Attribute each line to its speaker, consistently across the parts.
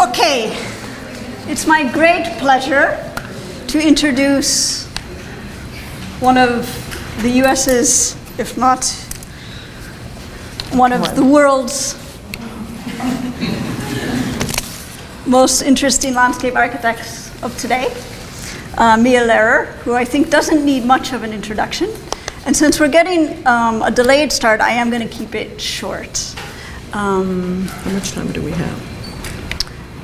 Speaker 1: Okay, it's my great pleasure to introduce one of the US's, if not one of the world's most interesting landscape architects of today, Mia Lehrer, who I think doesn't need much of an introduction. And since we're getting a delayed start, I am going to keep it short.
Speaker 2: How much time do we have?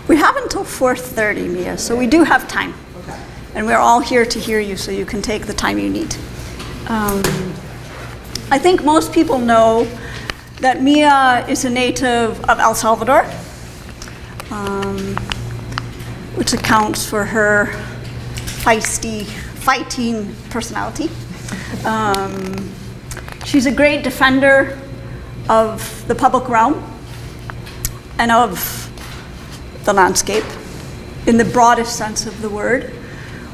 Speaker 1: We have until 4:30, Mia, so we do have time.
Speaker 2: Okay.
Speaker 1: And we're all here to hear you, so you can take the time you need. I think most people know that Mia is a native of El Salvador, which accounts for her fighting personality. She's a great defender of the public realm and of the landscape in the broadest sense of the word,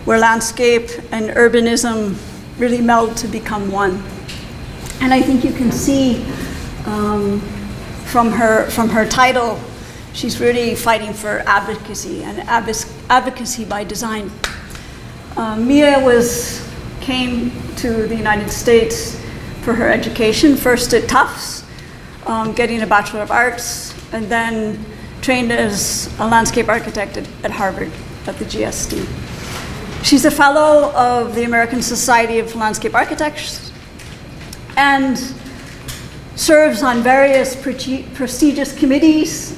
Speaker 1: where landscape and urbanism really meld to become one. And I think you can see from her title, she's really fighting for advocacy and advocacy by design. Mia came to the United States for her education, first at Tufts, getting a Bachelor of Arts, and then trained as a landscape architect at Harvard at the GSD. She's a fellow of the American Society of Landscape Architects and serves on various prestigious committees.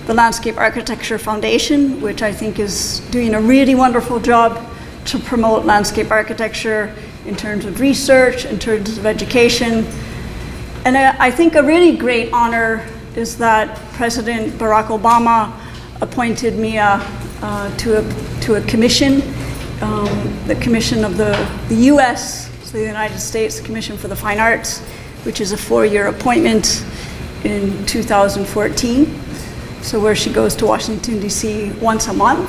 Speaker 1: The Landscape Architecture Foundation, which I think is doing a really wonderful job to promote landscape architecture in terms of research, in terms of education. And I think a really great honor is that President Barack Obama appointed Mia to a commission, the commission of the US, so the United States Commission for the Fine Arts, which is a 4-year appointment in 2014. So where she goes to Washington, DC once a month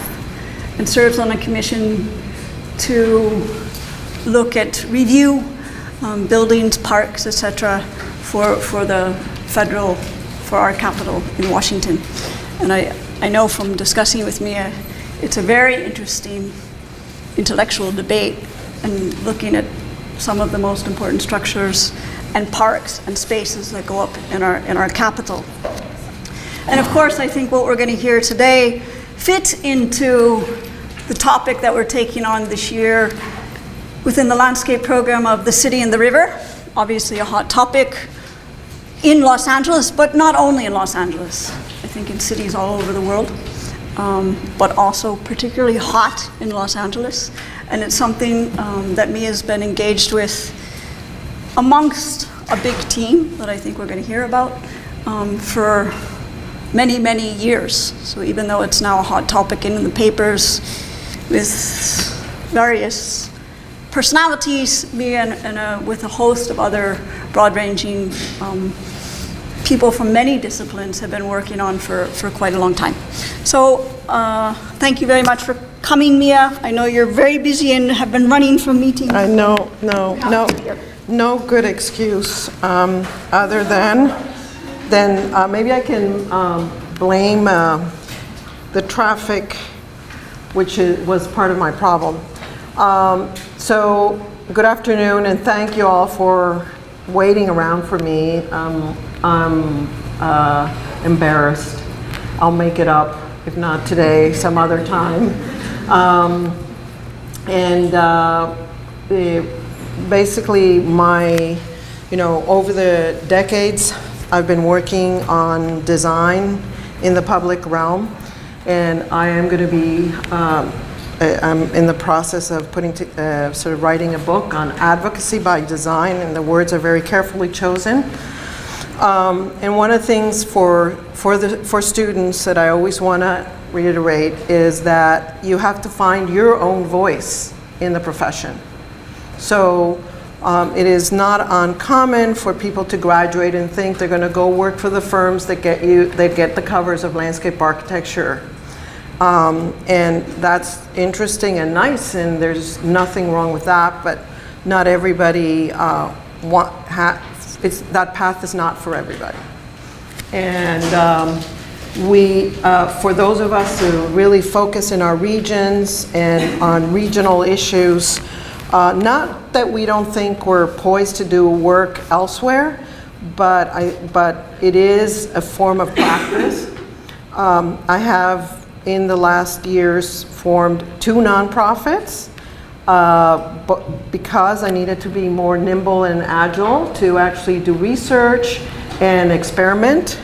Speaker 1: and serves on a commission to look at review buildings, parks, etc. for our capital in Washington. And I know from discussing with Mia, it's a very interesting intellectual debate and looking at some of the most important structures and parks and spaces that go up in our capital. And of course, I think what we're going to hear today fits into the topic that we're taking on this year within the landscape program of the city and the river, obviously a hot topic in Los Angeles, but not only in Los Angeles, I think in cities all over the world, but also particularly hot in Los Angeles. And it's something that Mia's been engaged with amongst a big team that I think we're going to hear about for many, many years. So even though it's now a hot topic in the papers with various personalities, Mia and with a host of other broad-ranging people from many disciplines have been working on for quite a long time. So thank you very much for coming, Mia. I know you're very busy and have been running from meeting.
Speaker 2: I know, no good excuse other than maybe I can blame the traffic, which was part of my problem. So good afternoon, and thank you all for waiting around for me. I'm embarrassed. I'll make it up, if not today, some other time. Basically over the decades, I've been working on design in the public realm, and I am going to be I'm in the process of writing a book on advocacy by design, and the words are very carefully chosen. And one of the things for students that I always want to reiterate is that you have to find your own voice in the profession. So it is not uncommon for people to graduate and think they're going to go work for the firms that get the covers of landscape architecture. And that's interesting and nice, and there's nothing wrong with that, but not everybody that path is not for everybody. And For those of us who really focus in our regions and on regional issues, not that we don't think we're poised to do work elsewhere, but it is a form of practice. I have, in the last years, formed 2 nonprofits because I needed to be more nimble and agile to actually do research and experiment.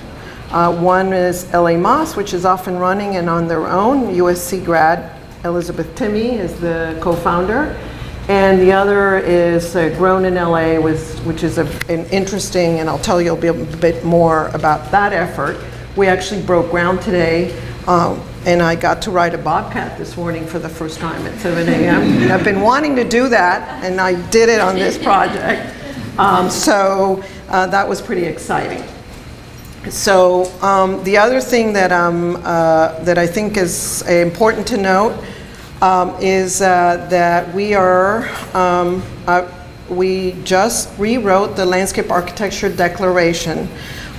Speaker 2: One is LA Moss, which is off and running and on their own. USC grad Elizabeth Timmy is the co-founder. And the other is Grown in LA, which is an interesting, and I'll tell you a bit more about that effort. We actually broke ground today, and I got to ride a bobcat this morning for the first time at 7 a.m. I've been wanting to do that, and I did it on this project. So that was pretty exciting. So the other thing that I think is important to note is that we just rewrote the Landscape Architecture Declaration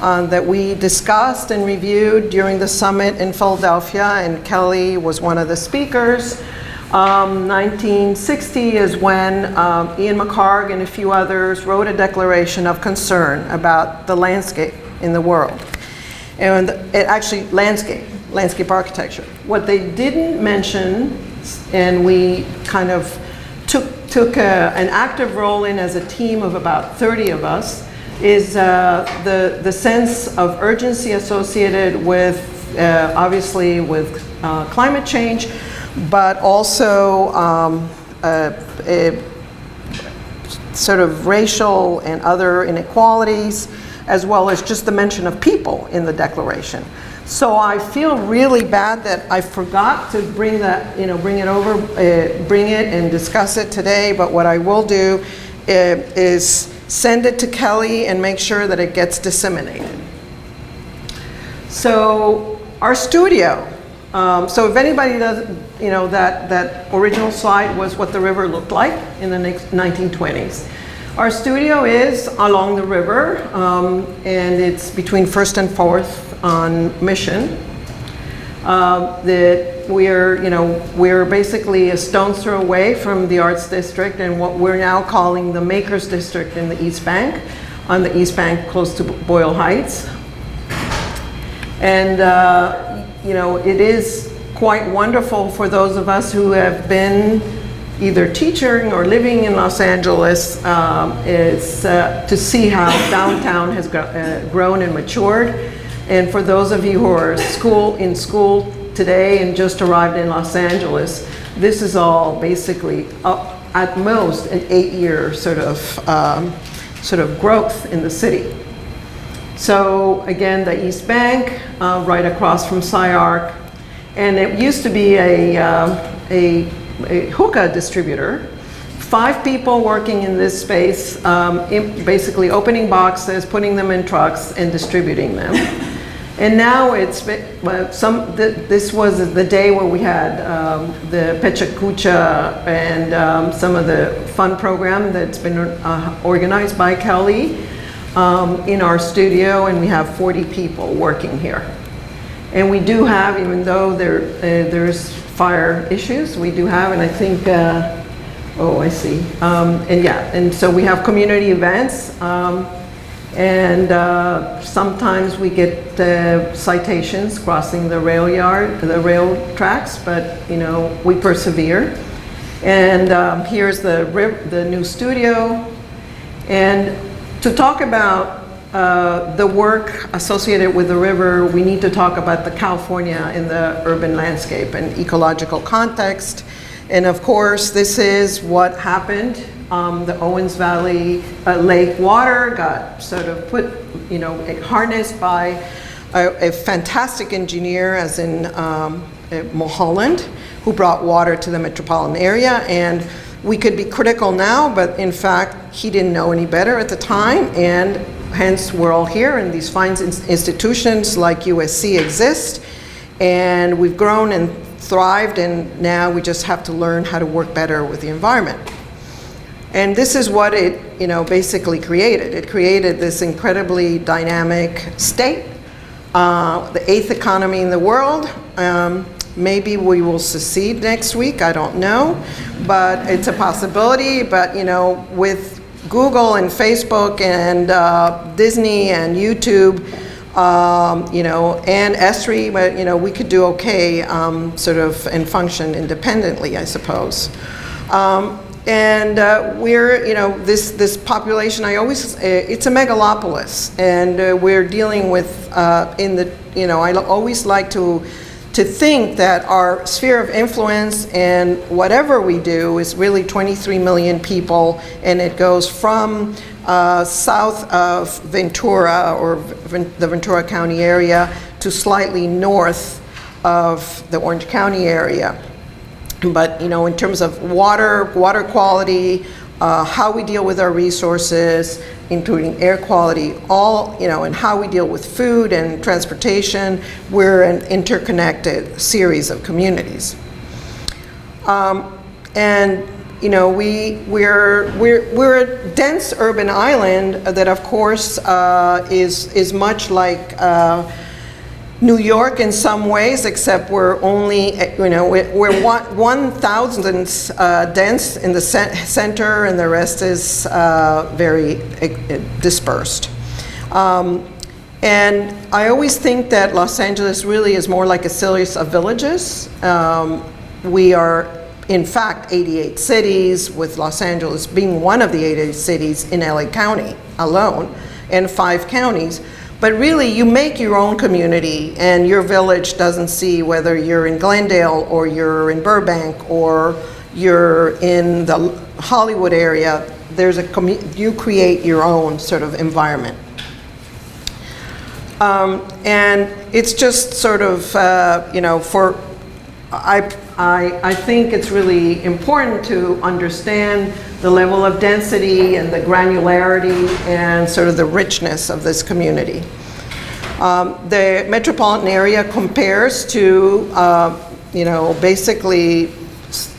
Speaker 2: that we discussed and reviewed during the summit in Philadelphia, and Kelly was one of the speakers. 1960 is when Ian McHarg and a few others wrote a declaration of concern about the landscape in the world. And it actually, landscape architecture. What they didn't mention, and we kind of took an active role in as a team of about 30 of us, is the sense of urgency associated with, obviously, with climate change, but also a sort of racial and other inequalities, as well as just the mention of people in the declaration. So I feel really bad that I forgot to bring that, bring it and discuss it today, but what I will do is send it to Kelly and make sure that it gets disseminated. So our studio, so if anybody doesn't, that original slide was what the river looked like in the 1920s. Our studio is along the river, and it's between 1st and 4th on Mission. We're basically a stone's throw away from the Arts District and what we're now calling the Makers District in the East Bank, on the East Bank close to Boyle Heights. And it is quite wonderful for those of us who have been either teaching or living in Los Angeles, is to see how downtown has grown and matured. And for those of you who are in school today and just arrived in Los Angeles, this is all basically at most an 8-year sort of growth in the city. So again, the East Bank, right across from SciArc, and it used to be a hookah distributor. 5 people working in this space, basically opening boxes, putting them in trucks, and distributing them. And now it's, this was the day where we had the Pecha Kucha and some of the fun program that's been organized by Kelly in our studio, and we have 40 people working here. And we do have, even though there's fire issues, we do have, and I think, oh, I see. And so we have community events, and sometimes we get citations crossing the rail tracks, but we persevere. And here's the new studio. And to talk about the work associated with the river, we need to talk about the California in the urban landscape and ecological context. And of course, this is what happened. The Owens Valley lake water got sort of put, harnessed by a fantastic engineer, as in Mulholland, who brought water to the metropolitan area. And we could be critical now, but in fact, he didn't know any better at the time, and hence we're all here, and these fine institutions like USC exist, and we've grown and thrived, and now we just have to learn how to work better with the environment. And this is what it basically created. It created this incredibly dynamic state the 8th economy in the world. Maybe we will secede next week, I don't know, but it's a possibility. But you know, with Google and Facebook and Disney and YouTube, you know, and ESRI, but you know, we could do okay, sort of, and function independently, I suppose. We're, you know, this population, it's a megalopolis, and we're dealing with, you know, I always like to think that our sphere of influence and whatever we do is really 23 million people, and it goes from south of Ventura, or the Ventura County area, to slightly north of the Orange County area. But you know, in terms of water quality, how we deal with our resources, including air quality, all, you know, and how we deal with food and transportation, we're an interconnected series of communities. And you know, we're a dense urban island that, of course, is much like New York in some ways, except we're only, you know, we're 1,000th dense in the center, and the rest is very dispersed. And I always think that Los Angeles really is more like a series of villages. We are, in fact, 88 cities, with Los Angeles being one of the 88 cities in LA County alone, and 5 counties. But really, you make your own community, and your village doesn't see whether you're in Glendale or you're in Burbank or you're in the Hollywood area. You create your own sort of environment. And it's just sort of, you know, I think it's really important to understand the level of density and the granularity and sort of the richness of this community. The metropolitan area compares to, you know, basically,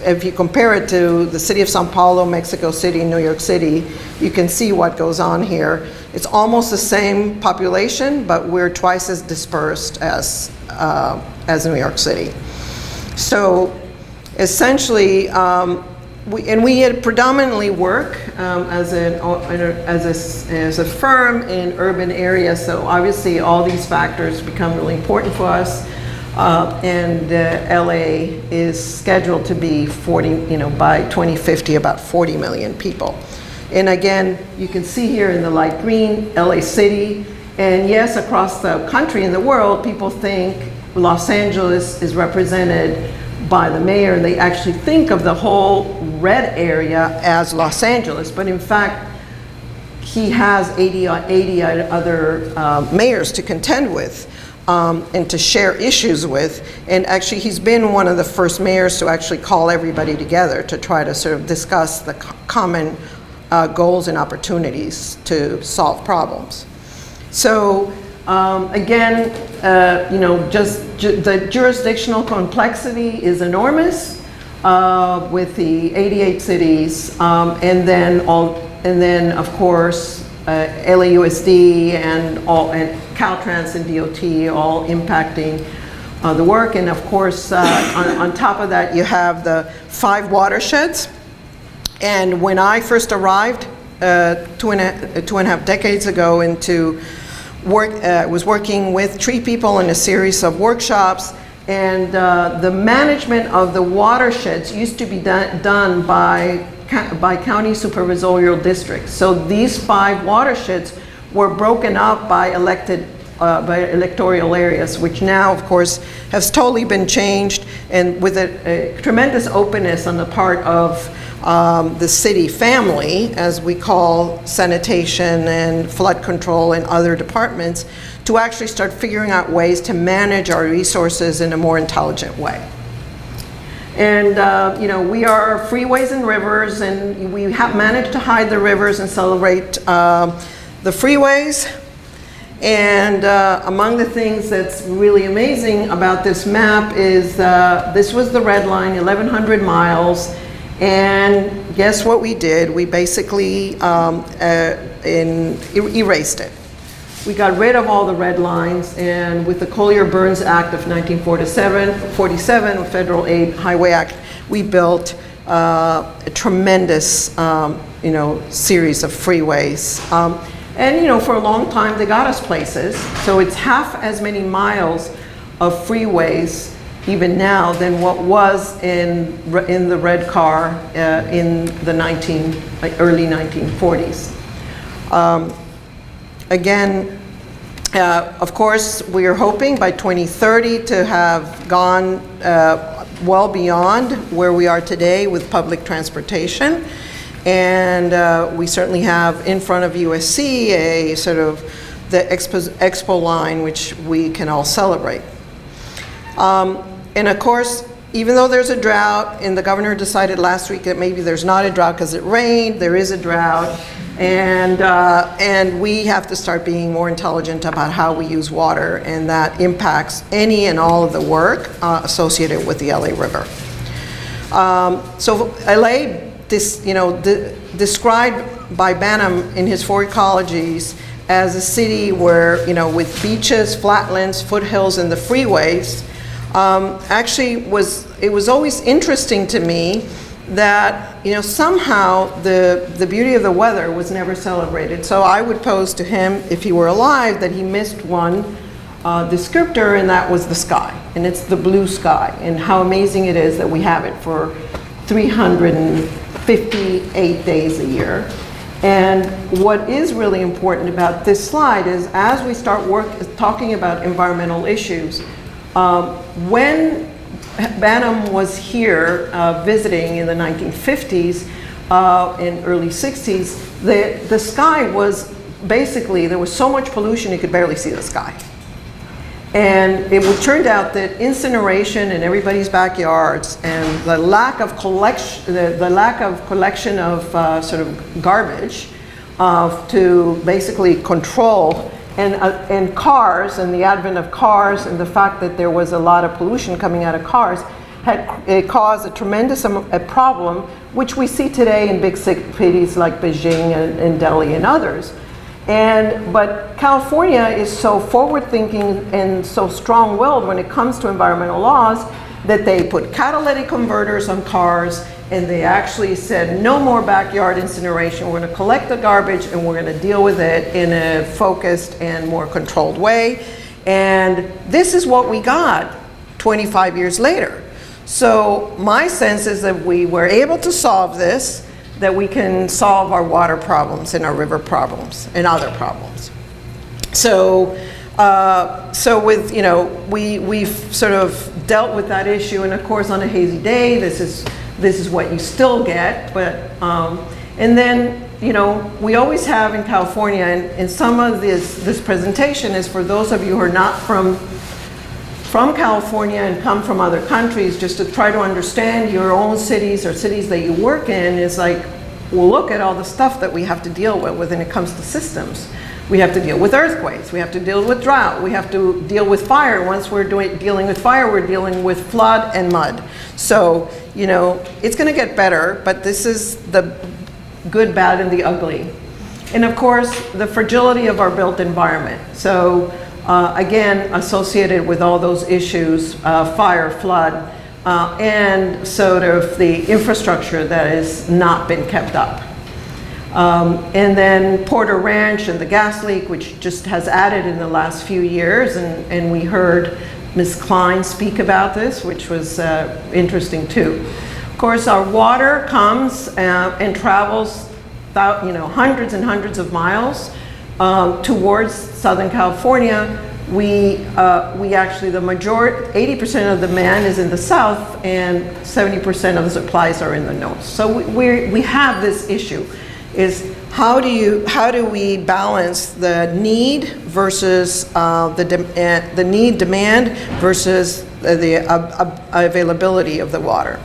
Speaker 2: if you compare it to the city of Sao Paulo, Mexico City, New York City, you can see what goes on here. It's almost the same population, but we're twice as dispersed as New York City. So essentially, we predominantly work as a firm in urban areas. So obviously, all these factors become really important for us. And LA is scheduled to be 40, you know, by 2050, about 40 million people. And again, you can see here in the light green, LA City. And yes, across the country and the world, people think Los Angeles is represented by the mayor, and they actually think of the whole red area as Los Angeles. But in fact, he has 80 other mayors to contend with and to share issues with. And actually, he's been one of the first mayors to actually call everybody together to try to sort of discuss the common goals and opportunities to solve problems. So again, you know, just the jurisdictional complexity is enormous with the 88 cities, and then of course LAUSD and Caltrans and DOT all impacting the work. And of course, on top of that, you have the 5 watersheds. And when I first arrived 2.5 decades ago into work, was working with tree people in a series of workshops, and the management of the watersheds used to be done by county supervisorial districts. So these 5 watersheds were broken up by electoral areas, which now, of course, has totally been changed, and with a tremendous openness on the part of the city family, as we call sanitation and flood control and other departments, to actually start figuring out ways to manage our resources in a more intelligent way. And you know, we are freeways and rivers, and we have managed to hide the rivers and celebrate the freeways. And among the things that's really amazing about this map is this was the red line, 1,100 miles. And guess what we did? We basically erased it. We got rid of all the red lines, and with the Collier-Burns Act of 1947, Federal Aid Highway Act, we built a tremendous, series of freeways. And for a long time, they got us places. So it's half as many miles of freeways even now than what was in the red car in the early 1940s. Again, of course, we are hoping by 2030 to have gone well beyond where we are today with public transportation. And we certainly have in front of USC a sort of the Expo line, which we can all celebrate. And of course, even though there's a drought, and the governor decided last week that maybe there's not a drought because it rained, there is a drought, and we have to start being more intelligent about how we use water, and that impacts any and all of the work associated with the LA River. So LA, described by Banham in his 4 ecologies as a city where, with beaches, flatlands, foothills, and the freeways, it was always interesting to me that, somehow the beauty of the weather was never celebrated. So I would pose to him, if he were alive, that he missed one descriptor, and that was the sky. And it's the blue sky, and how amazing it is that we have it for 358 days a year. And what is really important about this slide is, as we start talking about environmental issues, when Banham was here visiting in the 1950s and early 60s, the sky was basically, there was so much pollution you could barely see the sky. And it turned out that incineration in everybody's backyards and the lack of collection of sort of garbage to basically control, and cars, and the advent of cars, and the fact that there was a lot of pollution coming out of cars had caused a tremendous problem, which we see today in big cities like Beijing and Delhi and others. But California is so forward-thinking and so strong-willed when it comes to environmental laws that they put catalytic converters on cars, and they actually said no more backyard incineration. We're going to collect the garbage and we're going to deal with it in a focused and more controlled way. And this is what we got 25 years later. So my sense is that we were able to solve this, that we can solve our water problems and our river problems and other problems. So with, we've sort of dealt with that issue, and of course on a hazy day, this is what you still get. But and then we always have in California, and some of this presentation is for those of you who are not from California and come from other countries, just to try to understand your own cities or cities that you work in. Is like, well, look at all the stuff that we have to deal with when it comes to systems. We have to deal with earthquakes, we have to deal with drought, we have to deal with fire. Once we're dealing with fire, we're dealing with flood and mud. So, it's gonna get better, but this is the good, bad, and the ugly. And of course, the fragility of our built environment. So, again, associated with all those issues, fire, flood, and sort of the infrastructure that has not been kept up. And then Porter Ranch and the gas leak, which just has added in the last few years, and we heard Ms. Klein speak about this, which was interesting too. Of course, our water comes and travels hundreds and hundreds of miles towards Southern California. We actually, the majority, 80% of the demand is in the south, and 70% of the supplies are in the north. So we have this issue. Is how do we balance the need versus the need demand versus the availability of the water.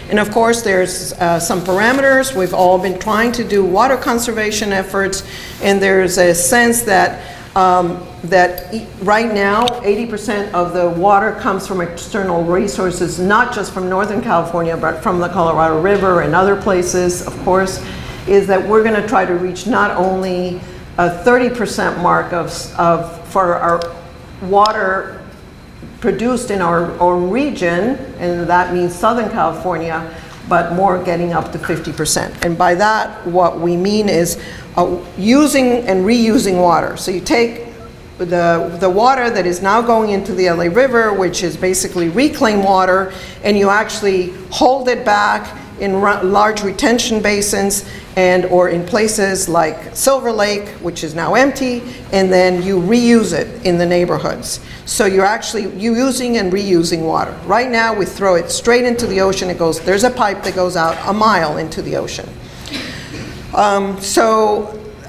Speaker 2: And of course, there's some parameters. We've all been trying to do water conservation efforts, and there's a sense that right now 80% of the water comes from external resources, not just from Northern California, but from the Colorado River and other places, of course, is that we're going to try to reach not only 30% mark for our water produced in our own region, and that means Southern California, but more getting up to 50%. And by that, what we mean is using and reusing water. So you take the water that is now going into the LA River, which is basically reclaimed water, and you actually hold it back in large retention basins or in places like Silver Lake, which is now empty, and then you reuse it in the neighborhoods. So you're actually using and reusing water. Right now we throw it straight into the ocean. There's a pipe that goes out a mile into the ocean.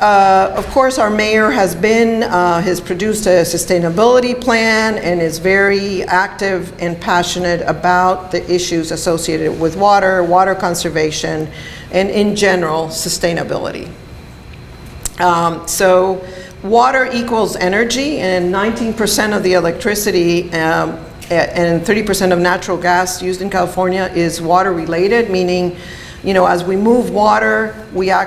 Speaker 2: Of course, our mayor has produced a sustainability plan and is very active and passionate about the issues associated with water conservation, and in general, sustainability. So water equals energy, and 19% of the electricity and 30% of natural gas used in California is water related, meaning, as we move water, we are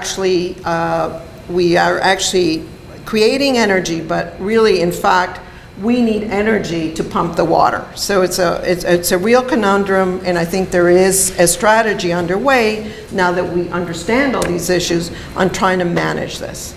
Speaker 2: actually creating energy, but really, in fact, we need energy to pump the water. So it's a real conundrum, and I think there is a strategy underway now that we understand all these issues on trying to manage this.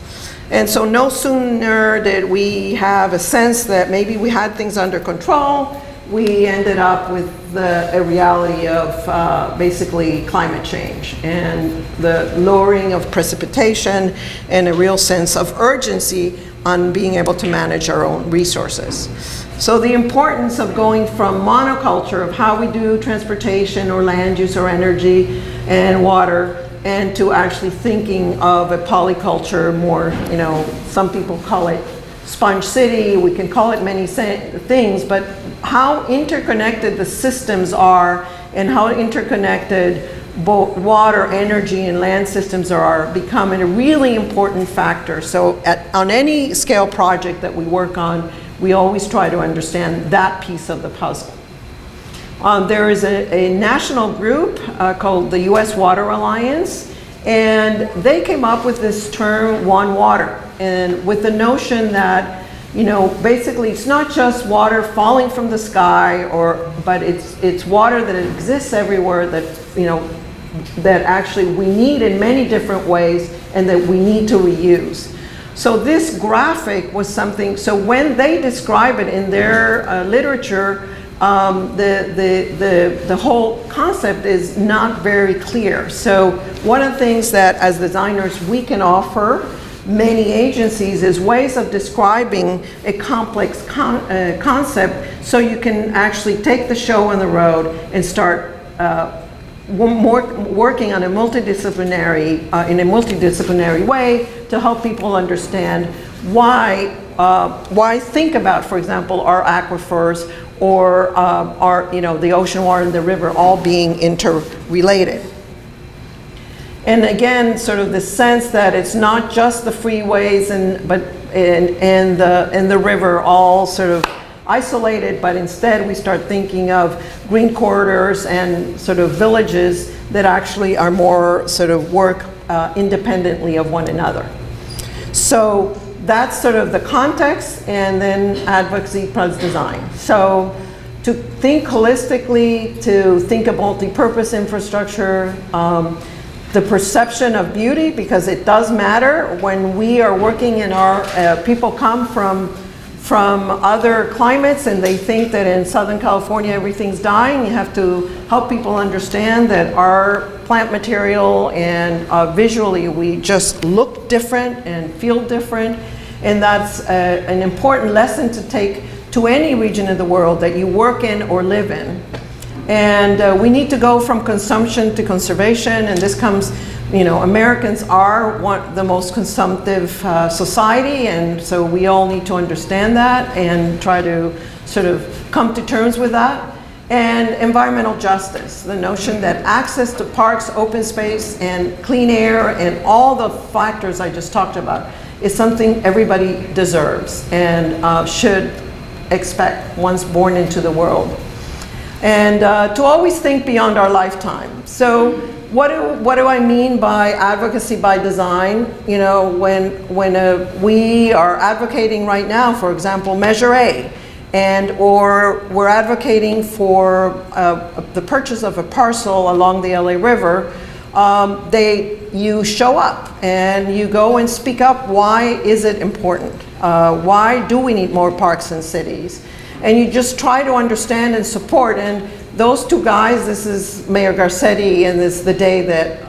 Speaker 2: And so no sooner did we have a sense that maybe we had things under control, we ended up with a reality of basically climate change and the lowering of precipitation and a real sense of urgency on being able to manage our own resources. So the importance of going from monoculture of how we do transportation or land use or energy and water, and to actually thinking of a polyculture more, some people call it sponge city, we can call it many things, but how interconnected the systems are and how interconnected both water, energy, and land systems are becoming a really important factor. So on any scale project that we work on, we always try to understand that piece of the puzzle. There is a national group called the U.S. Water Alliance, and they came up with this term, One Water, and with the notion that, basically it's not just water falling from the sky, but it's water that exists everywhere that, that actually we need in many different ways and that we need to reuse. So this graphic was something, so when they describe it in their literature, the whole concept is not very clear. So one of the things that as designers we can offer many agencies is ways of describing a complex concept so you can actually take the show on the road and start working on in a multidisciplinary way to help people understand why think about, for example, our aquifers or the ocean water and the river all being interrelated. And again, sort of the sense that it's not just the freeways and the river all sort of isolated, but instead we start thinking of green corridors and sort of villages that actually are more sort of work independently of one another. So that's sort of the context, and then advocacy plus design. So to think holistically, to think of multi-purpose infrastructure, the perception of beauty, because it does matter when we are working in our, people come from other climates and they think that in Southern California everything's dying. You have to help people understand that our plant material and visually we just look different and feel different, and that's an important lesson to take to any region of the world that you work in or live in. And we need to go from consumption to conservation, and this comes, Americans are the most consumptive society, and so we all need to understand that and try to sort of come to terms with that. And environmental justice, the notion that access to parks, open space, and clean air, and all the factors I just talked about is something everybody deserves and should expect once born into the world. And to always think beyond our lifetime. So what do I mean by advocacy by design? You know, when we are advocating right now, for example, Measure A, or we're advocating for the purchase of a parcel along the LA River, you show up and you go and speak up. Why is it important? Why do we need more parks in cities? And you just try to understand and support. And those two guys, this is Mayor Garcetti, and this is the day that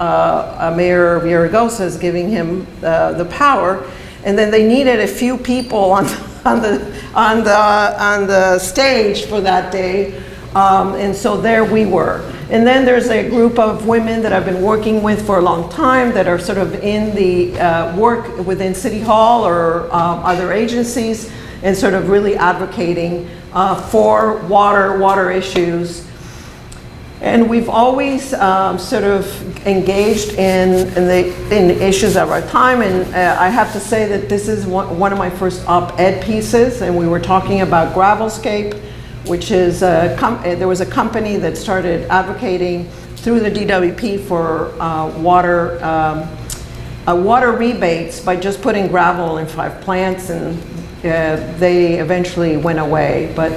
Speaker 2: Mayor Villaraigosa is giving him the power. And then they needed a few people on the stage for that day, and so there we were. And then there's a group of women that I've been working with for a long time that are sort of in the work within City Hall or other agencies, and sort of really advocating for water issues. And we've always sort of engaged in the issues of our time. And I have to say that this is one of my first op-ed pieces. And we were talking about Gravelscape, which is there was a company that started advocating through the DWP for water rebates by just putting gravel in 5 plants, and they eventually went away. But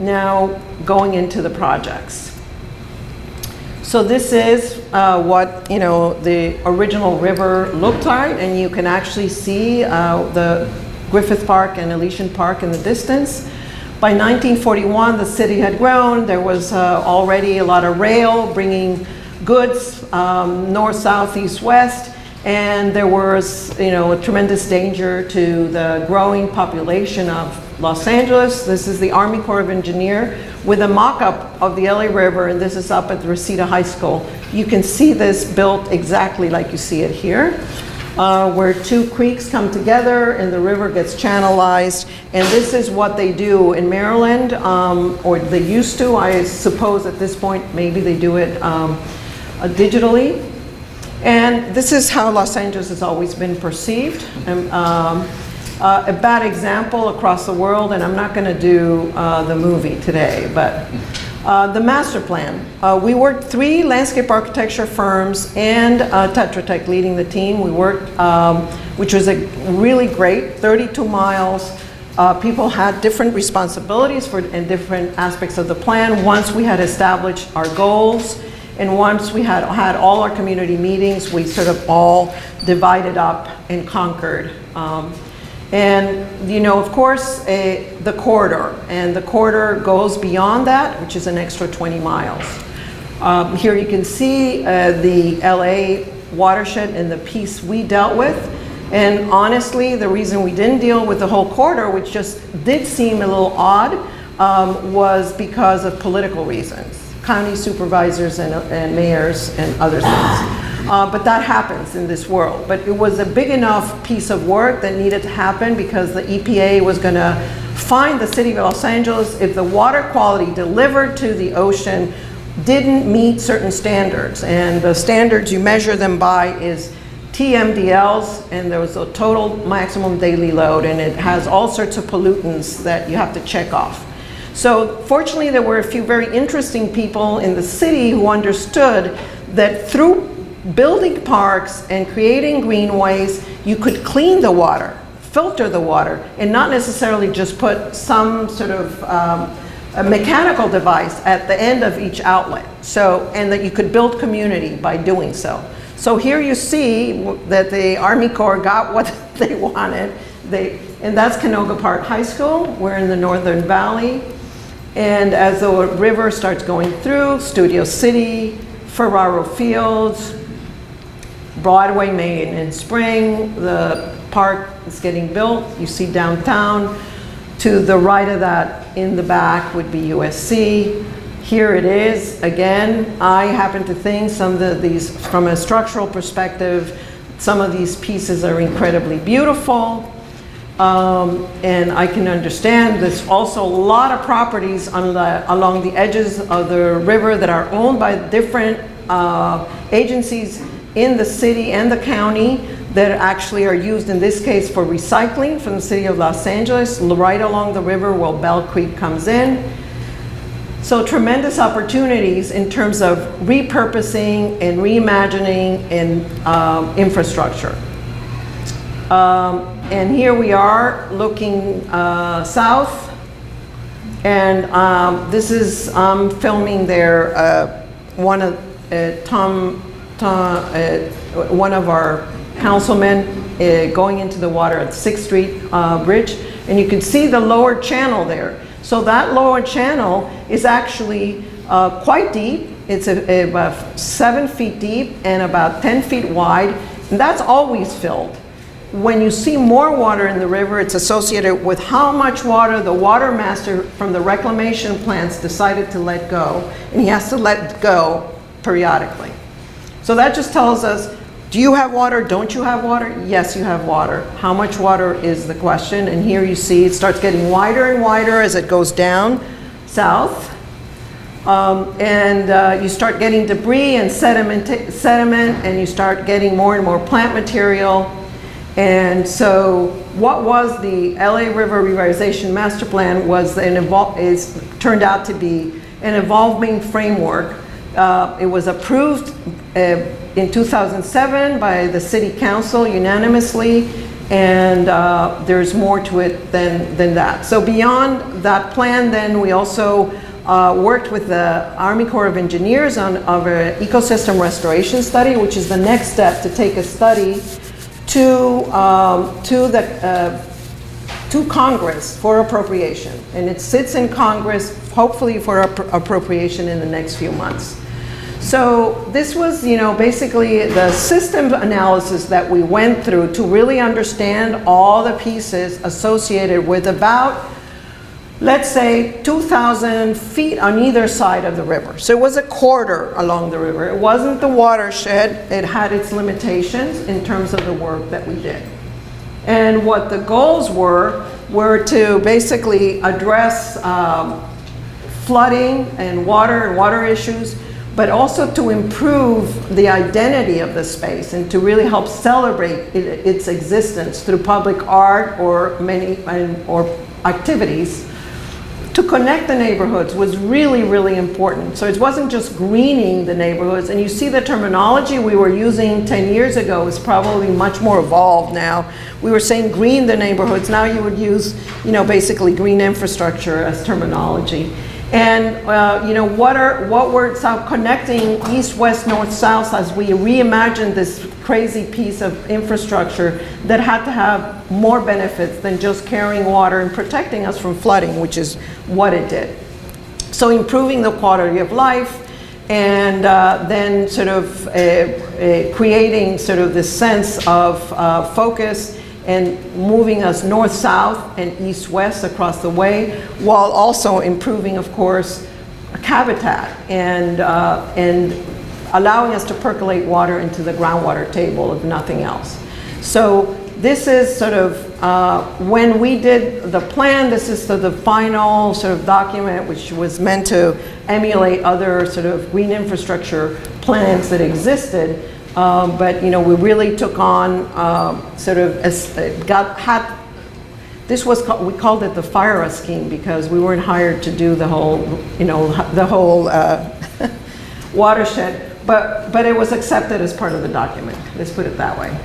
Speaker 2: now going into the projects. So this is what the original river looked like, and you can actually see the Griffith Park and Elysian Park in the distance. By 1941, the city had grown. There was already a lot of rail bringing goods north, south, east, west, and there was a tremendous danger to the growing population of Los Angeles. This is the Army Corps of Engineers with a mock-up of the LA River, and this is up at the Reseda High School. You can see this built exactly like you see it here, where 2 creeks come together and the river gets channelized. And this is what they do in Maryland, or they used to. I suppose at this point maybe they do it digitally. And this is how Los Angeles has always been perceived. A bad example across the world, and I'm not going to do the movie today, but the master plan. We worked 3 landscape architecture firms and Tetra Tech leading the team. We worked, which was a really great 32 miles. People had different responsibilities in different aspects of the plan. Once we had established our goals, and once we had all our community meetings, we sort of all divided up and conquered. And of course, the corridor, and the corridor goes beyond that, which is an extra 20 miles. Here you can see the LA watershed and the piece we dealt with. And honestly, the reason we didn't deal with the whole corridor, which just did seem a little odd, was because of political reasons, county supervisors and mayors and other things. But that happens in this world. But it was a big enough piece of work that needed to happen because the EPA was going to fine the city of Los Angeles if the water quality delivered to the ocean didn't meet certain standards. And the standards you measure them by is TMDLs, and there was a total maximum daily load, and it has all sorts of pollutants that you have to check off. So fortunately, there were a few very interesting people in the city who understood that through building parks and creating greenways, you could clean the water, filter the water, and not necessarily just put some sort of a mechanical device at the end of each outlet. So, and that you could build community by doing so. So here you see that the Army Corps got what they wanted. And that's Canoga Park High School. We're in the Northern Valley. And as the river starts going through, Studio City, Ferraro Fields, Broadway, May and Spring, the park is getting built. You see downtown. To the right of that, in the back, would be USC. Here it is. Again, I happen to think some of these, from a structural perspective, some of these pieces are incredibly beautiful. And I can understand there's also a lot of properties along the edges of the river that are owned by different agencies in the city and the county that actually are used in this case for recycling from the city of Los Angeles, right along the river where Bell Creek comes in. So tremendous opportunities in terms of repurposing and reimagining and infrastructure. And here we are looking south, and this is filming there one of one of our councilmen going into the water at 6th Street Bridge, and you can see the lower channel there. So that lower channel is actually quite deep. It's about 7 feet deep and about 10 feet wide, and that's always filled. When you see more water in the river, it's associated with how much water the water master from the reclamation plants decided to let go, and he has to let it go periodically. So that just tells us, do you have water? Don't you have water? Yes, you have water. How much water is the question? And here you see it starts getting wider and wider as it goes down south. You start getting debris and sediment, and you start getting more and more plant material. And so what was the LA River Revitalization Master Plan was turned out to be an evolving framework. It was approved in 2007 by the City Council unanimously, and there's more to it than that. So beyond that plan, then we also worked with the Army Corps of Engineers on an ecosystem restoration study, which is the next step to take a study to Congress for appropriation, and it sits in Congress hopefully for appropriation in the next few months. So this was, basically the system analysis that we went through to really understand all the pieces associated with about, let's say, 2,000 feet on either side of the river. So it was a corridor along the river. It wasn't the watershed. It had its limitations in terms of the work that we did. And what the goals were to basically address flooding and water issues, but also to improve the identity of the space and to really help celebrate its existence through public art or activities. To connect the neighborhoods was really, really important. So it wasn't just greening the neighborhoods, and you see the terminology we were using 10 years ago is probably much more evolved now. We were saying green the neighborhoods, now you would use, basically green infrastructure as terminology. And what we're connecting east, west, north, south as we reimagined this crazy piece of infrastructure that had to have more benefits than just carrying water and protecting us from flooding, which is what it did. So improving the quality of life, and then sort of creating sort of this sense of focus and moving us north-south and east-west across the way, while also improving, of course, habitat and allowing us to percolate water into the groundwater table, if nothing else. So this is sort of, when we did the plan, this is the final sort of document which was meant to emulate other sort of green infrastructure plans that existed. But we really took on we called it the fire us scheme because we weren't hired to do the whole watershed, but it was accepted as part of the document. Let's put it that way.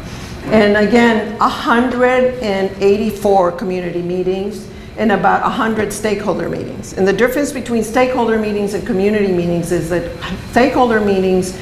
Speaker 2: And again, 184 community meetings and about 100 stakeholder meetings. And the difference between stakeholder meetings and community meetings is that stakeholder meetings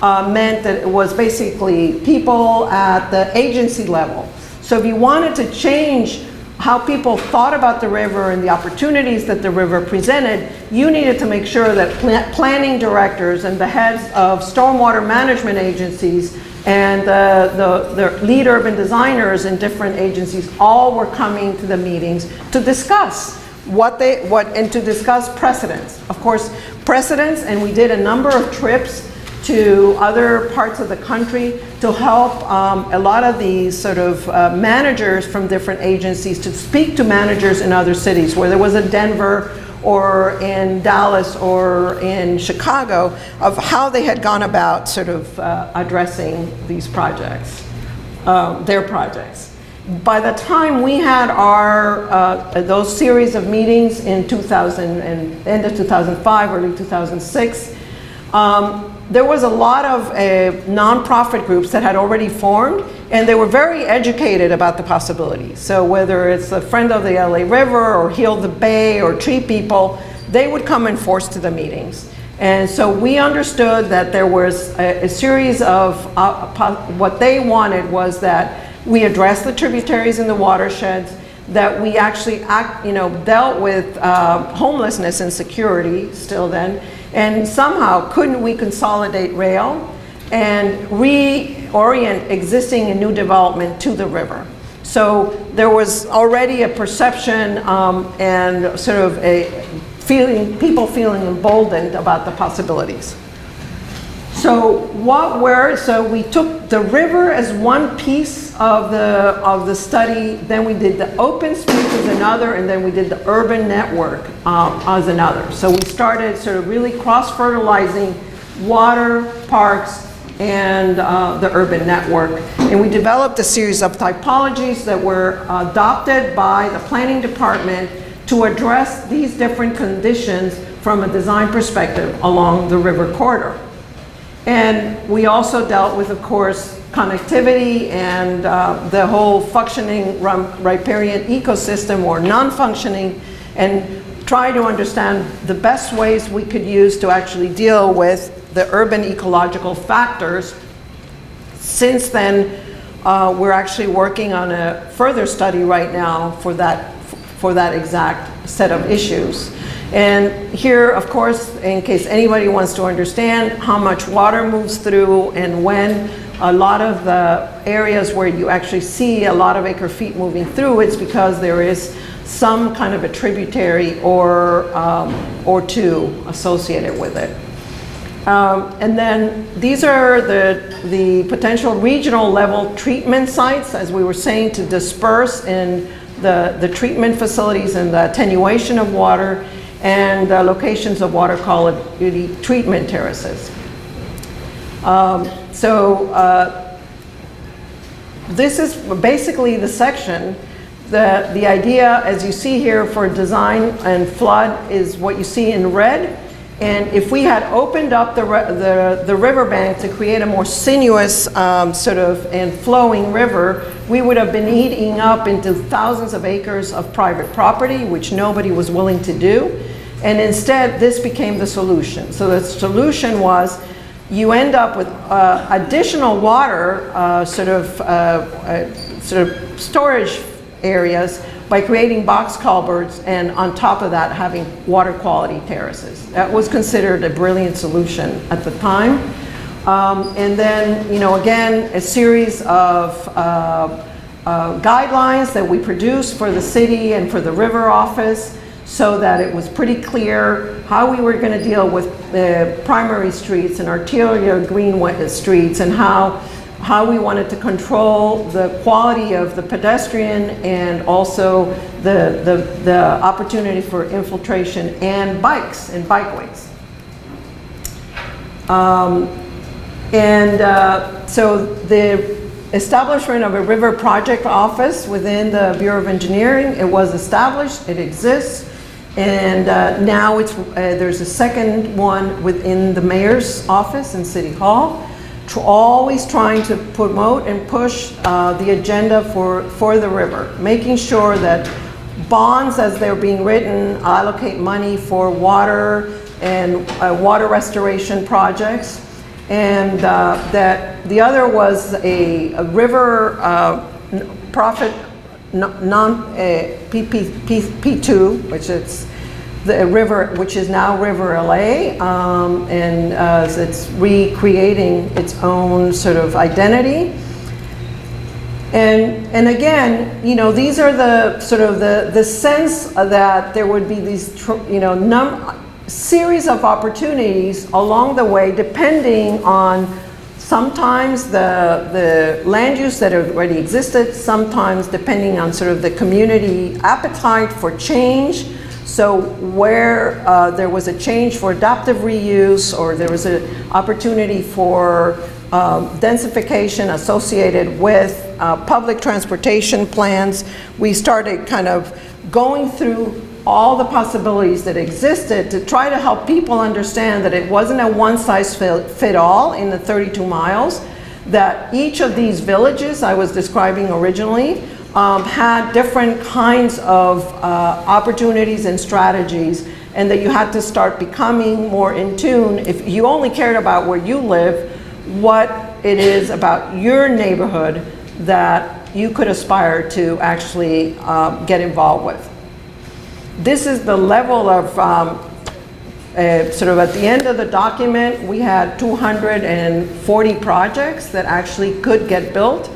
Speaker 2: meant that it was basically people at the agency level. So if you wanted to change how people thought about the river and the opportunities that the river presented, you needed to make sure that planning directors and the heads of stormwater management agencies and the lead urban designers in different agencies all were coming to the meetings to discuss and to discuss precedents. Of course, precedents, and we did a number of trips to other parts of the country to help a lot of these sort of managers from different agencies to speak to managers in other cities, whether it was in Denver or in Dallas or in Chicago, of how they had gone about sort of addressing these projects, their projects. By the time we had our those series of meetings in 2000 and end of 2005, early 2006, there was a lot of nonprofit groups that had already formed, and they were very educated about the possibilities. So whether it's a Friend of the LA River or Heal the Bay or Tree People, they would come and force to the meetings. And so we understood that there was a series of, what they wanted was that we address the tributaries in the watersheds, that we actually dealt with homelessness and security still then, and somehow couldn't we consolidate rail and reorient existing and new development to the river. So there was already a perception and sort of a feeling, people feeling emboldened about the possibilities. So so we took the river as one piece of the study, then we did the open space as another, and then we did the urban network as another. So we started sort of really cross-fertilizing water, parks, and the urban network. And we developed a series of typologies that were adopted by the planning department to address these different conditions from a design perspective along the river corridor. And we also dealt with, of course, connectivity and the whole functioning riparian ecosystem or non-functioning, and try to understand the best ways we could use to actually deal with the urban ecological factors. Since then, we're actually working on a further study right now for that exact set of issues. And here, of course, in case anybody wants to understand how much water moves through and when, a lot of the areas where you actually see a lot of acre feet moving through, it's because there is some kind of a tributary or two associated with it. And then these are the potential regional level treatment sites, as we were saying, to disperse in the treatment facilities and the attenuation of water, and locations of water quality treatment terraces. This is basically the section. The idea, as you see here, for design and flood is what you see in red. And if we had opened up the riverbank to create a more sinuous sort of and flowing river, we would have been eating up into thousands of acres of private property, which nobody was willing to do. And instead, this became the solution. So the solution was you end up with additional water sort of storage areas by creating box culverts, and on top of that having water quality terraces. That was considered a brilliant solution at the time. And then, again, a series of guidelines that we produced for the city and for the river office, so that it was pretty clear how we were going to deal with the primary streets and arterial green streets, and how we wanted to control the quality of the pedestrian and also the opportunity for infiltration and bikes and bikeways. So the establishment of a river project office within the Bureau of Engineering, it was established, it exists. And now there's a second one within the mayor's office in City Hall, always trying to promote and push the agenda for the river, making sure that bonds, as they're being written, allocate money for water and water restoration projects. And that the other was a river profit P2, which is the river, which is now River LA, and it's recreating its own sort of identity. And again, these are the sort of the sense that there would be these series of opportunities along the way, depending on sometimes the land use that already existed, sometimes depending on sort of the community appetite for change. So where there was a change for adaptive reuse, or there was an opportunity for densification associated with public transportation plans. We started kind of going through all the possibilities that existed to try to help people understand that it wasn't a one-size-fit-all in the 32 miles, that each of these villages I was describing originally had different kinds of opportunities and strategies, and that you had to start becoming more in tune, if you only cared about where you live, what it is about your neighborhood that you could aspire to actually get involved with. This is the level of, sort of at the end of the document, we had 240 projects that actually could get built.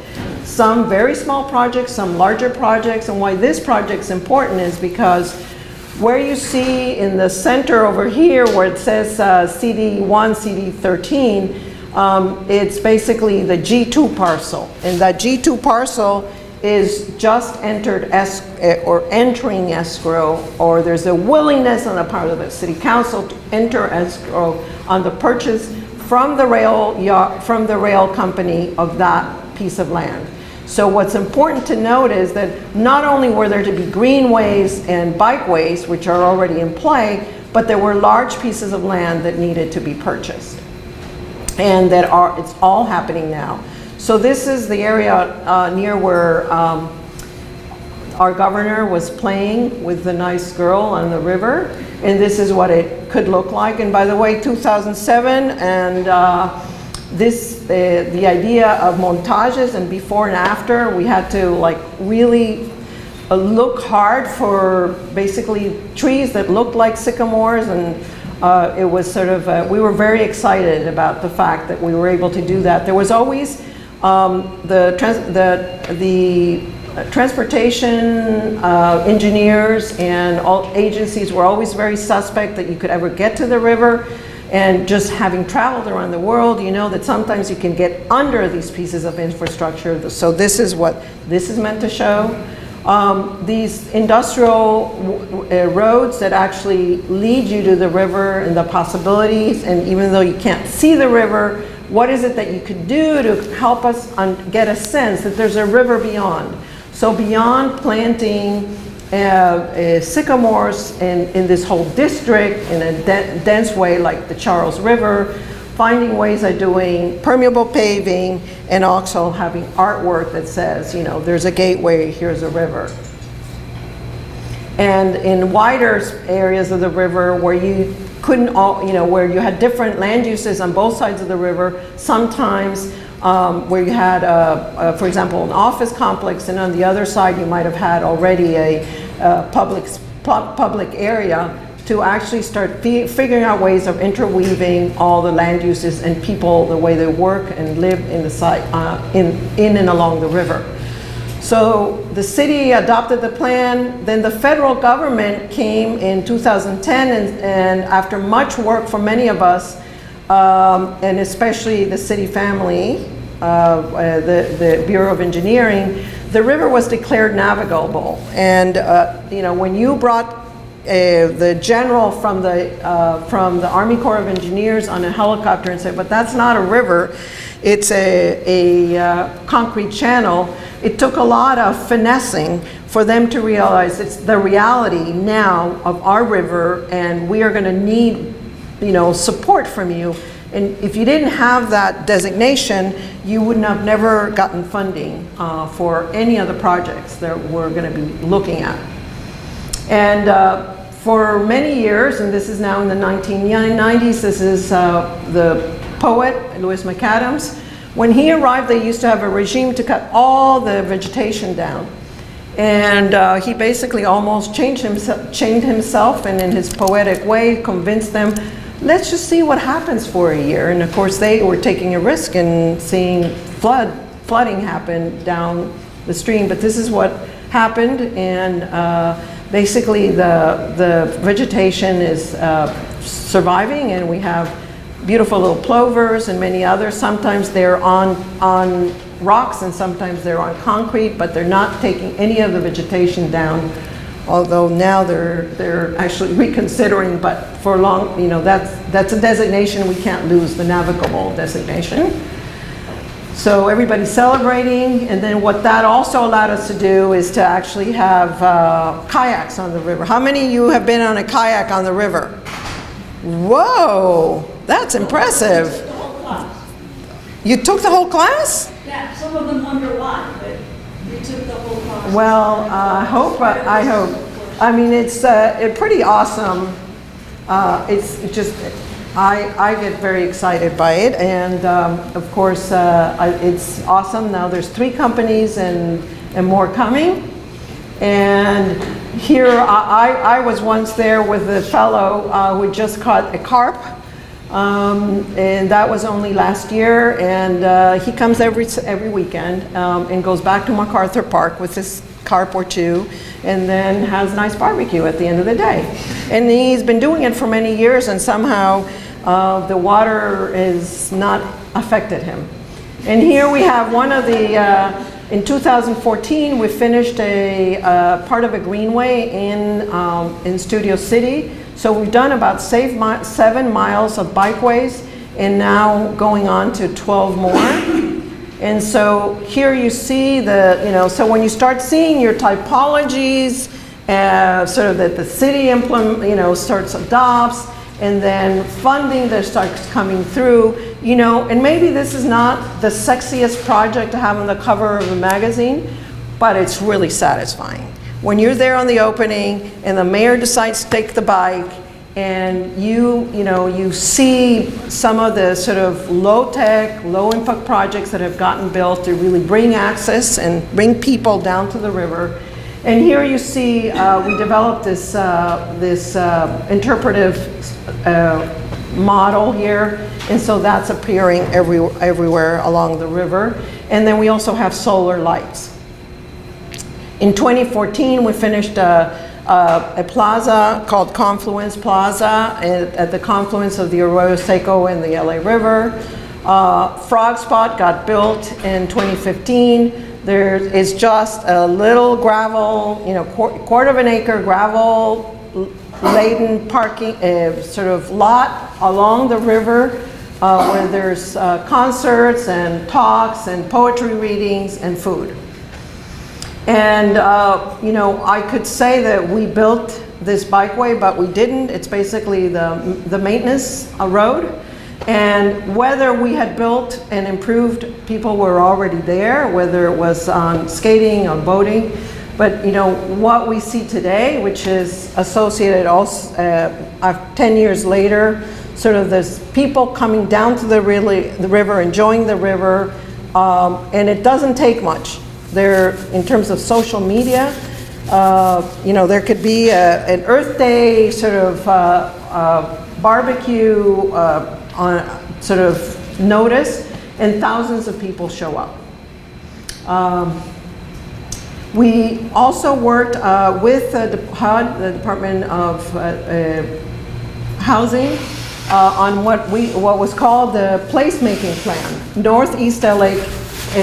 Speaker 2: Some very small projects, some larger projects, and why this project's important is because where you see in the center over here where it says CD1, CD13, it's basically the G2 parcel, and that G2 parcel is just entered or entering escrow, or there's a willingness on the part of the city council to enter escrow on the purchase from the rail company of that piece of land. So what's important to note is that not only were there to be greenways and bikeways, which are already in play, but there were large pieces of land that needed to be purchased, and that it's all happening now. So this is the area near where our governor was playing with the nice girl on the river, and this is what it could look like. And by the way, 2007, and the idea of montages and before and after, we had to like really look hard for basically trees that looked like sycamores, and it was sort of, we were very excited about the fact that we were able to do that. There was always the transportation engineers and all agencies were always very suspect that you could ever get to the river. And just having traveled around the world, you know that sometimes you can get under these pieces of infrastructure. So this is what this is meant to show. These industrial roads that actually lead you to the river and the possibilities, and even though you can't see the river, what is it that you could do to help us get a sense that there's a river beyond? So beyond planting sycamores in this whole district in a dense way like the Charles River, finding ways of doing permeable paving, and also having artwork that says, you know, there's a gateway, here's a river. And in wider areas of the river where you couldn't where you had different land uses on both sides of the river, sometimes where you had, for example, an office complex, and on the other side you might have had already a public area, to actually start figuring out ways of interweaving all the land uses and people, the way they work and live in the site, in and along the river. So the city adopted the plan, then the federal government came in 2010, and after much work for many of us, and especially the city family, the Bureau of Engineering, the river was declared navigable. And you know, when you brought the general from the Army Corps of Engineers on a helicopter and said, but that's not a river, it's a concrete channel, it took a lot of finessing for them to realize it's the reality now of our river, and we are going to need, you know, support from you. And if you didn't have that designation, you would have never gotten funding for any of the projects that we're going to be looking at. And for many years, and this is now in the 1990s, this is the poet, Louis McAdams. When he arrived, they used to have a regime to cut all the vegetation down. And he basically almost changed himself, and in his poetic way convinced them, let's just see what happens for a year. And of course they were taking a risk and seeing flooding happen down the stream, but this is what happened. And basically the vegetation is surviving, and we have beautiful little plovers and many others. Sometimes they're on rocks and sometimes they're on concrete, but they're not taking any of the vegetation down. Although now they're actually reconsidering, but for long, you know, that's a designation we can't lose, the navigable designation. So everybody's celebrating, and then what that also allowed us to do is to actually have kayaks on the river. How many of you have been on a kayak on the river? Whoa, that's impressive.
Speaker 1: The whole class.
Speaker 2: You took the whole class?
Speaker 1: Yeah, some of them wonder why, but we took the whole class.
Speaker 2: Well, I hope. I mean, it's pretty awesome. It's just, I get very excited by it, and of course, it's awesome. Now there's 3 companies and more coming. And here, I was once there with a fellow who just caught a carp, and that was only last year. And he comes every weekend and goes back to MacArthur Park with his carp or 2, and then has a nice barbecue at the end of the day. And he's been doing it for many years, and somehow the water has not affected him. And here we have one of the. In 2014, we finished a part of a greenway in Studio City. So we've done about 7 miles of bikeways, and now going on to 12 more. And so here you see so when you start seeing your typologies, sort of that the city adopts, and then funding that starts coming through, and maybe this is not the sexiest project to have on the cover of a magazine, but it's really satisfying. When you're there on the opening and the mayor decides to take the bike, and you see some of the sort of low-tech, low-impact projects that have gotten built to really bring access and bring people down to the river. And here you see we developed this interpretive model here, and so that's appearing everywhere along the river. And then we also have solar lights. In 2014, we finished a plaza called Confluence Plaza at the confluence of the Arroyo Seco and the LA River. Frog Spot got built in 2015. There is just a little gravel, quarter of an acre gravel laden parking sort of lot along the river where there's concerts and talks and poetry readings and food. And I could say that we built this bikeway, but we didn't. It's basically the maintenance road. And whether we had built and improved, people were already there, whether it was on skating, on boating. But what we see today, which is associated also 10 years later, sort of this people coming down to the river, enjoying the river, and it doesn't take much. In terms of social media, there could be an Earth Day sort of barbecue on sort of notice, and thousands of people show up. We also worked with the HUD, the Department of Housing, on what was called the placemaking plan, Northeast LA.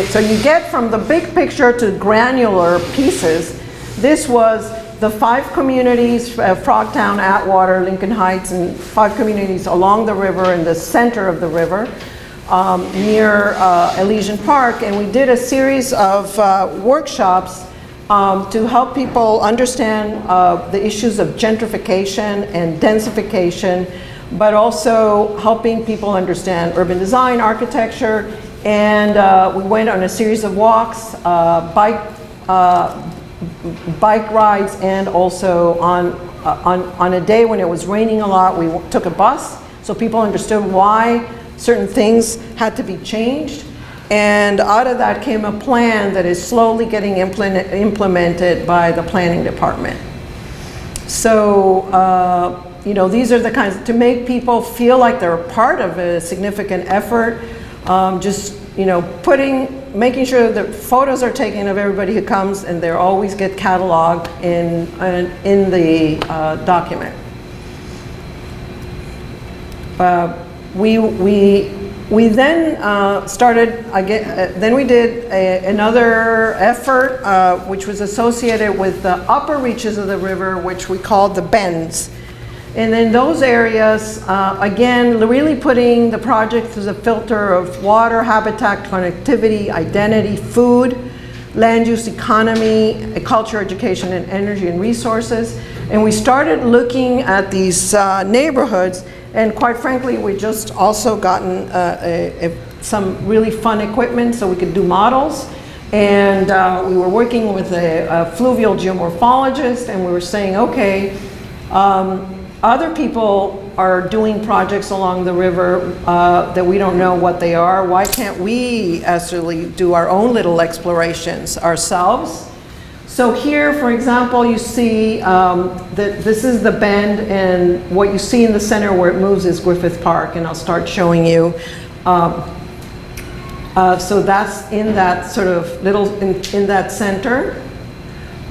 Speaker 2: So you get from the big picture to granular pieces. This was the 5 communities, Frogtown, Atwater, Lincoln Heights, and 5 communities along the river in the center of the river near Elysian Park. And we did a series of workshops to help people understand the issues of gentrification and densification, but also helping people understand urban design, architecture. And we went on a series of walks, bike rides, and also on a day when it was raining a lot, we took a bus so people understood why certain things had to be changed. And out of that came a plan that is slowly getting implemented by the planning department. So, these are the kinds, to make people feel like they're a part of a significant effort. Making sure that photos are taken of everybody who comes, and they always get cataloged in the document. We then started again. Then we did another effort, which was associated with the upper reaches of the river, which we called the bends. And in those areas, again, really putting the project through the filter of water, habitat, connectivity, identity, food, land use, economy, culture, education, and energy and resources. And we started looking at these neighborhoods, and quite frankly, we just also gotten some really fun equipment so we could do models. And we were working with a fluvial geomorphologist, and we were saying, okay, other people are doing projects along the river that we don't know what they are. Why can't we actually do our own little explorations ourselves? So here, for example, you see that this is the bend, and what you see in the center where it moves is Griffith Park, and I'll start showing you. So that's in that sort of little, in that center.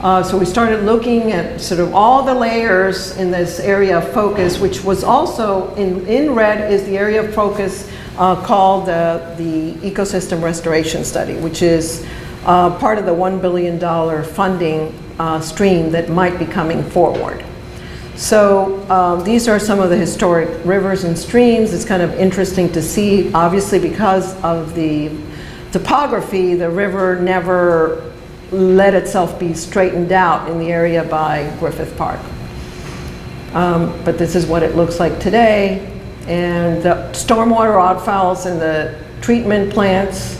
Speaker 2: So we started looking at sort of all the layers in this area of focus, which was also in red is the area of focus called the Ecosystem Restoration Study, which is part of the $1 billion funding stream that might be coming forward. So these are some of the historic rivers and streams. It's kind of interesting to see, obviously because of the topography, the river never let itself be straightened out in the area by Griffith Park. But this is what it looks like today. And the stormwater outfalls and the treatment plants.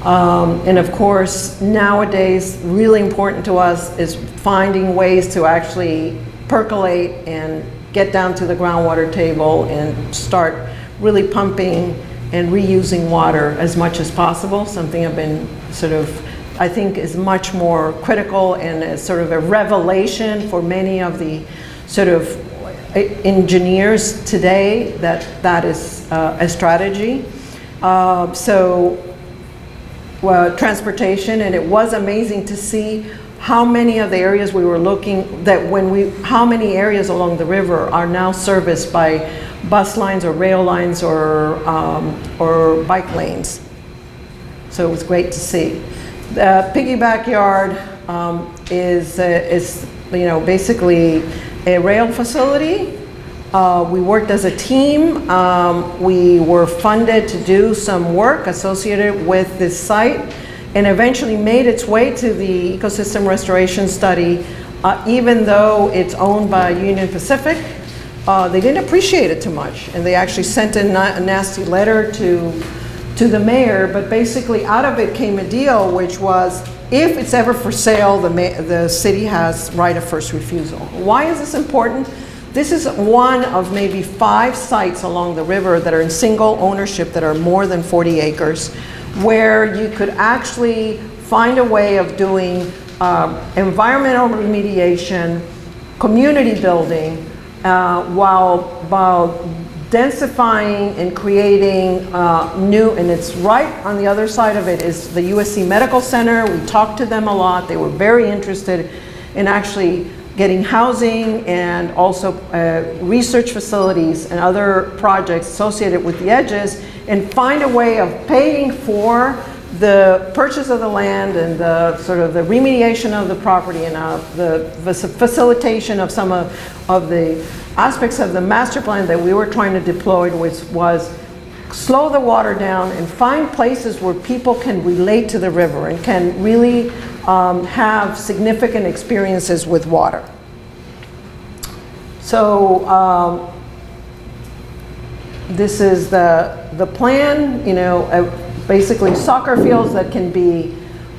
Speaker 2: And of course, nowadays, really important to us is finding ways to actually percolate and get down to the groundwater table and start really pumping and reusing water as much as possible. Something I've been sort of, I think is much more critical and is sort of a revelation for many of the sort of engineers today that is a strategy. Transportation, and it was amazing to see how many of the areas we were looking, how many areas along the river are now serviced by bus lines or rail lines or bike lanes. So it was great to see. The piggyback yard is basically a rail facility. We worked as a team. We were funded to do some work associated with this site, and eventually made its way to the Ecosystem Restoration Study, even though it's owned by Union Pacific. They didn't appreciate it too much, and they actually sent a nasty letter to the mayor, but basically out of it came a deal, which was, if it's ever for sale, the city has right of first refusal. Why is this important? This is one of maybe 5 sites along the river that are in single ownership that are more than 40 acres, where you could actually find a way of doing environmental remediation, community building, while densifying and creating new, and it's right on the other side of it is the USC Medical Center. We talked to them a lot. They were very interested in actually getting housing and also research facilities and other projects associated with the edges, and find a way of paying for the purchase of the land and the sort of the remediation of the property and the facilitation of some of the aspects of the master plan that we were trying to deploy, which was slow the water down and find places where people can relate to the river and can really have significant experiences with water. So this is the plan, basically soccer fields that can be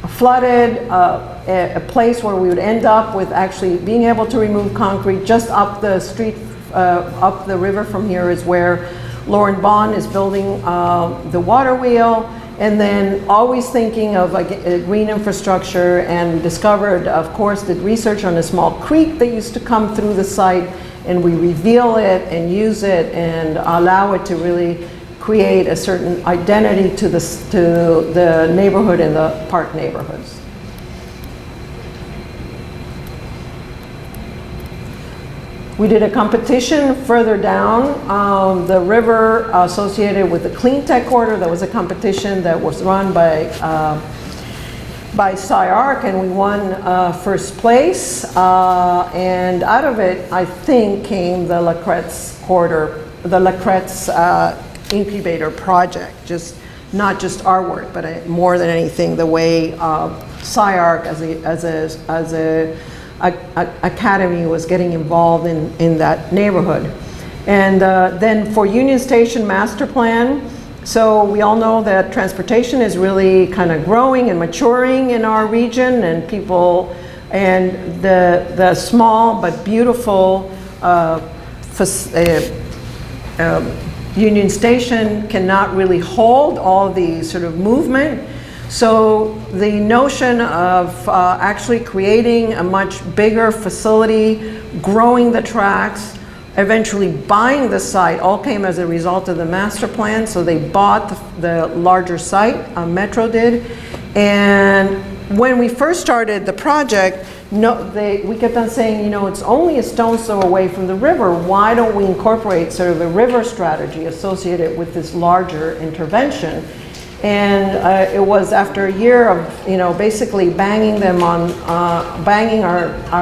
Speaker 2: flooded, a place where we would end up with actually being able to remove concrete. Just up the street, up the river from here is where Lauren Bond is building the water wheel, and then always thinking of like a green infrastructure. And we discovered, of course, did research on a small creek that used to come through the site, and we reveal it and use it and allow it to really create a certain identity to the neighborhood and the park neighborhoods. We did a competition further down the river associated with the Clean Tech Corridor. That was a competition that was run by by SciArc, and we won first place. And out of it, I think, came the Lacrette's incubator project. Not just our work, but more than anything, the way SciArc as a academy was getting involved in that neighborhood. And then for Union Station Master Plan, so we all know that transportation is really kind of growing and maturing in our region, and people, and the small but beautiful Union Station cannot really hold all the sort of movement. So the notion of actually creating a much bigger facility, growing the tracks, eventually buying the site, all came as a result of the master plan. So they bought the larger site, Metro did. And when we first started the project, we kept on saying, you know, it's only a stone's throw away from the river. Why don't we incorporate sort of a river strategy associated with this larger intervention? And it was after a year of, you know, basically banging our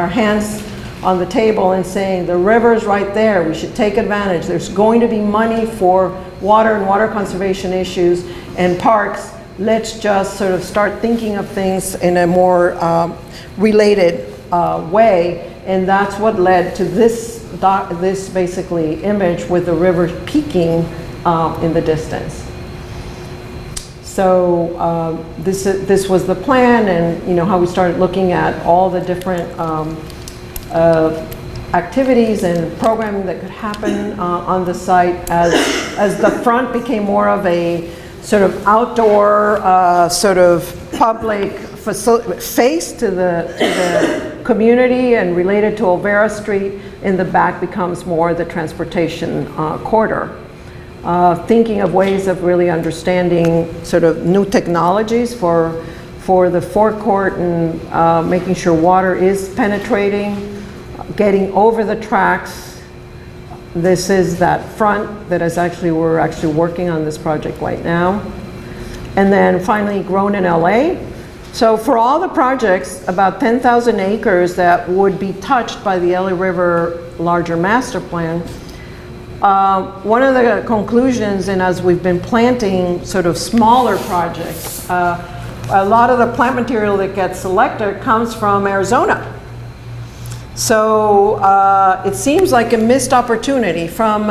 Speaker 2: hands on the table and saying, the river's right there, we should take advantage. There's going to be money for water and water conservation issues and parks. Let's just sort of start thinking of things in a more related way. And that's what led to this basically image with the river peaking in the distance. So this was the plan, and you know how we started looking at all the different activities and programming that could happen on the site as the front became more of a sort of outdoor sort of public face to the community and related to Olvera Street. In the back becomes more the transportation corridor. Thinking of ways of really understanding sort of new technologies for the forecourt and making sure water is penetrating, getting over the tracks. This is that front that is we're actually working on this project right now. And then finally grown in LA. So for all the projects, about 10,000 acres that would be touched by the LA River larger master plan. One of the conclusions, and as we've been planting sort of smaller projects, a lot of the plant material that gets selected comes from Arizona. So it seems like a missed opportunity from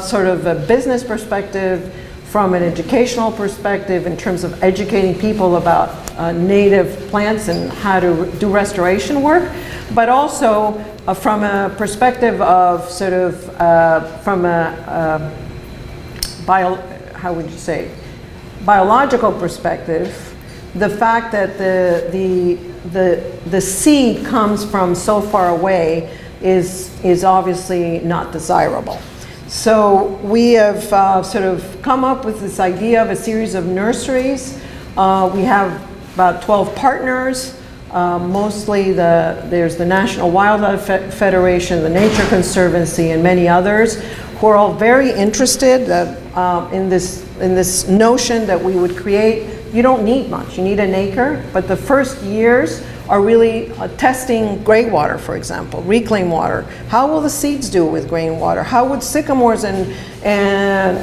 Speaker 2: sort of a business perspective, from an educational perspective in terms of educating people about native plants and how to do restoration work, but also from a perspective of sort of from a biological perspective, the fact that the seed comes from so far away is obviously not desirable. So we have sort of come up with this idea of a series of nurseries. We have about 12 partners. Mostly there's the National Wildlife Federation, the Nature Conservancy, and many others who are all very interested in this notion that we would create. You don't need much, you need an acre, but the first years are really testing gray water, for example, reclaimed water. How will the seeds do with grain water? How would sycamores and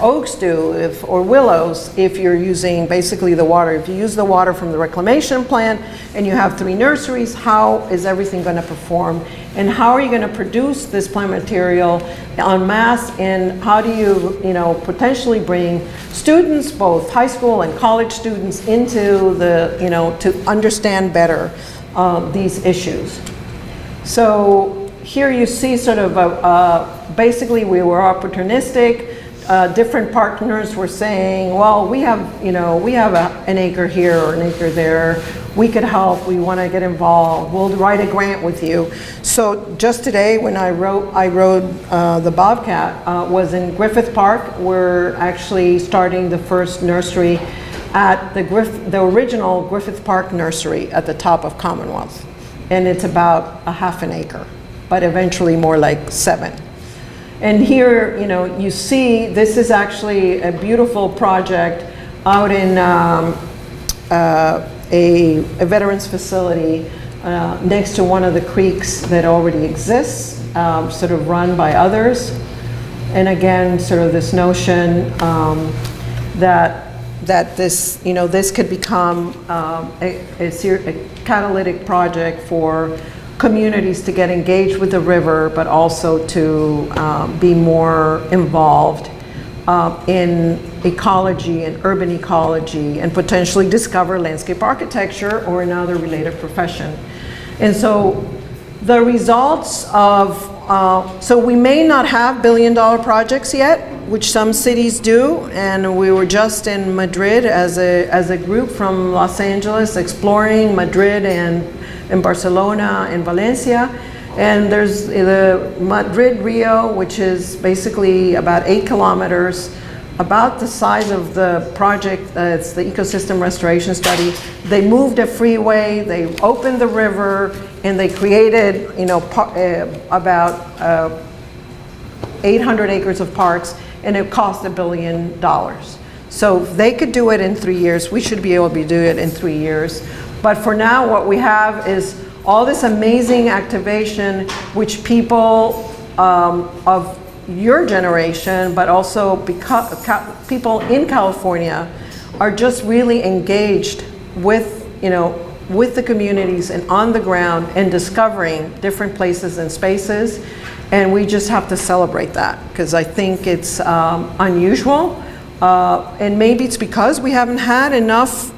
Speaker 2: oaks do, or willows, if you're using basically the water? If you use the water from the reclamation plant and you have 3 nurseries, how is everything going to perform? And how are you going to produce this plant material en masse? And how do you, potentially bring students, both high school and college students, into the, to understand better these issues? So here you see sort of basically we were opportunistic. Different partners were saying, well, we have an acre here or an acre there. We could help. We want to get involved. We'll write a grant with you. So just today, when I rode the Bobcat, was in Griffith Park. We're actually starting the first nursery at the original Griffith Park nursery at the top of Commonwealth, and it's about a half an acre, but eventually more like 7. And here, you see this is actually a beautiful project out in a veterans facility next to one of the creeks that already exists, sort of run by others. And again, sort of this notion that this, you know, this could become a catalytic project for communities to get engaged with the river, but also to be more involved in ecology and urban ecology, and potentially discover landscape architecture or another related profession. And so the results of, so we may not have billion-dollar projects yet, which some cities do, and we were just in Madrid as a group from Los Angeles exploring Madrid and Barcelona and Valencia. And there's the Madrid-Rio, which is basically about 8 kilometers, about the size of the project. It's the ecosystem restoration study. They moved a freeway, they opened the river, and they created, you know, about 800 acres of parks, and it cost $1 billion. So if they could do it in 3 years, we should be able to do it in 3 years. But for now, what we have is all this amazing activation, which people of your generation, but also people in California are just really engaged with, you know, with the communities and on the ground and discovering different places and spaces. And we just have to celebrate that, because I think it's unusual. And maybe it's because we haven't had enough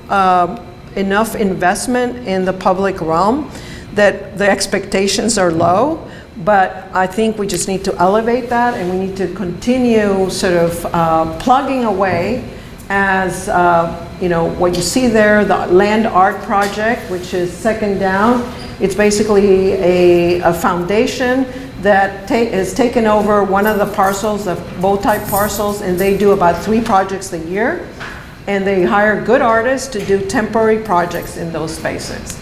Speaker 2: investment in the public realm, that the expectations are low. But I think we just need to elevate that, and we need to continue sort of plugging away as, you know, what you see there, the Land Art Project, which is second down. It's basically a foundation that has taken over one of the parcels, the bow-type parcels, and they do about 3 projects a year. And they hire good artists to do temporary projects in those spaces.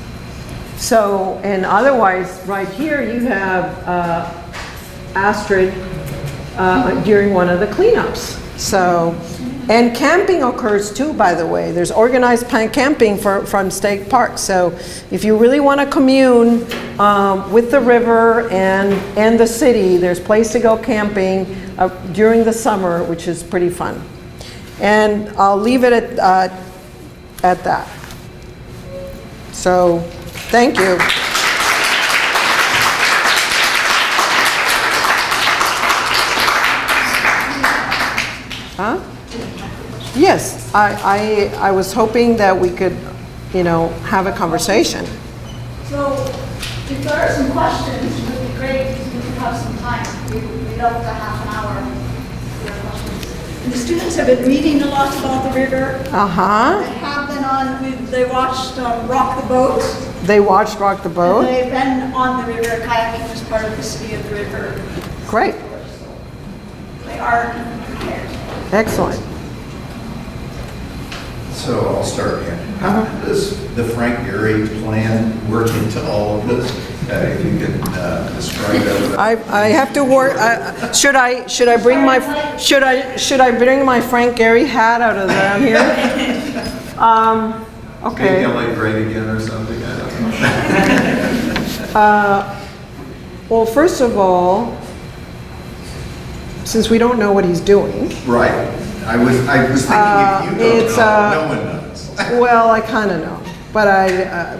Speaker 2: So, and otherwise, right here you have Astrid during one of the cleanups. So, and camping occurs too, by the way. There's organized camping from state parks. So if you really want to commune with the river and the city, there's a place to go camping during the summer, which is pretty fun. And I'll leave it at that. So, thank you. Huh? Yes, I was hoping that we could, you know, have a conversation.
Speaker 1: So, if there are some questions, it would be great if we could have some time. We'd up to half an hour for your questions. And the students have been reading a lot about the river.
Speaker 2: Uh-huh.
Speaker 1: They have been on, they watched Rock the Boat.
Speaker 2: They watched Rock the Boat.
Speaker 1: And they've been on the river, kayaking as part of the City of the River.
Speaker 2: Great.
Speaker 1: They are prepared.
Speaker 2: Excellent.
Speaker 3: So I'll start again. How does the Frank Gehry plan work into all of this? If you can describe that.
Speaker 2: I have to work. Should I bring my Frank Gehry hat out of down here? Okay.
Speaker 3: Make LA great again or something. I don't know.
Speaker 2: Well, first of all, since we don't know what he's doing.
Speaker 3: Right. I was thinking if you don't know, no one knows.
Speaker 2: Well, I kind of know, but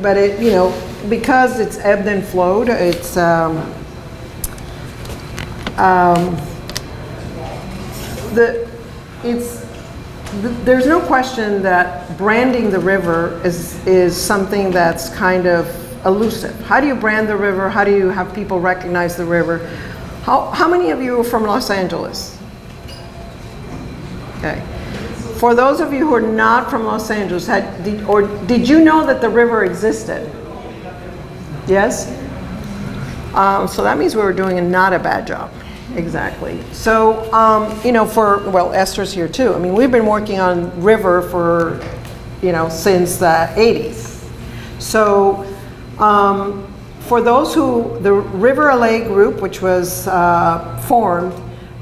Speaker 2: but it, you know, because it's ebbed and flowed, it's there's no question that branding the river is something that's kind of elusive. How do you brand the river? How do you have people recognize the river? How many of you are from Los Angeles? Okay. For those of you who are not from Los Angeles, did you know that the river existed? Yes? So that means we were doing not a bad job. Exactly. So, you know, well, Esther's here too. I mean, we've been working on river for, you know, since the 80s. So, for those the River LA group, which was formed,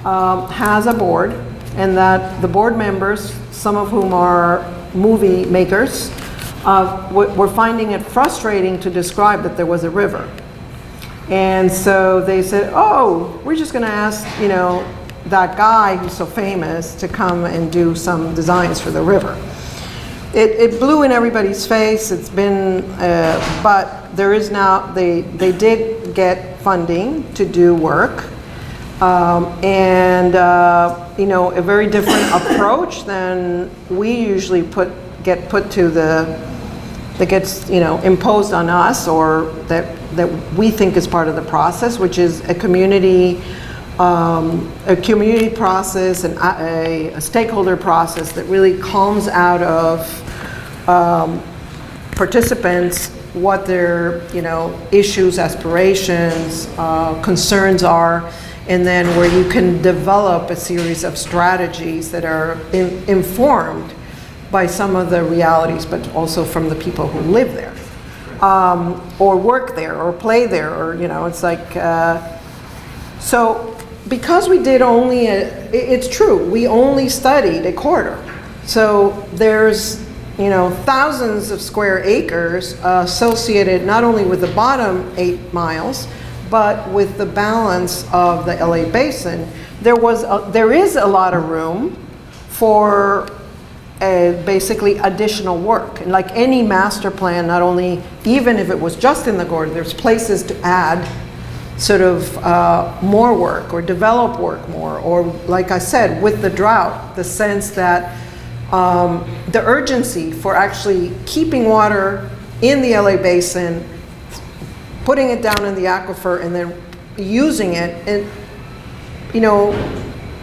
Speaker 2: has a board, and that the board members, some of whom are movie makers, were finding it frustrating to describe that there was a river. And so they said, oh, we're just going to ask, that guy who's so famous to come and do some designs for the river. It blew in everybody's face. It's been, but there is now, they did get funding to do work. A very different approach than we usually get put to that gets imposed on us, or that we think is part of the process, which is a community process and a stakeholder process that really comes out of participants, what their issues, aspirations, concerns are, and then where you can develop a series of strategies that are informed by some of the realities, but also from the people who live there, or work there, or play there, or it's like, so because we did only, it's true, we only studied a quarter. So there's, thousands of square acres associated not only with the bottom 8 miles, but with the balance of the LA basin. There is a lot of room for basically additional work. And like any master plan, not only, even if it was just in the gorge, there's places to add sort of more work or develop work more, or like I said, with the drought, the sense that the urgency for actually keeping water in the LA basin, putting it down in the aquifer, and then using it. And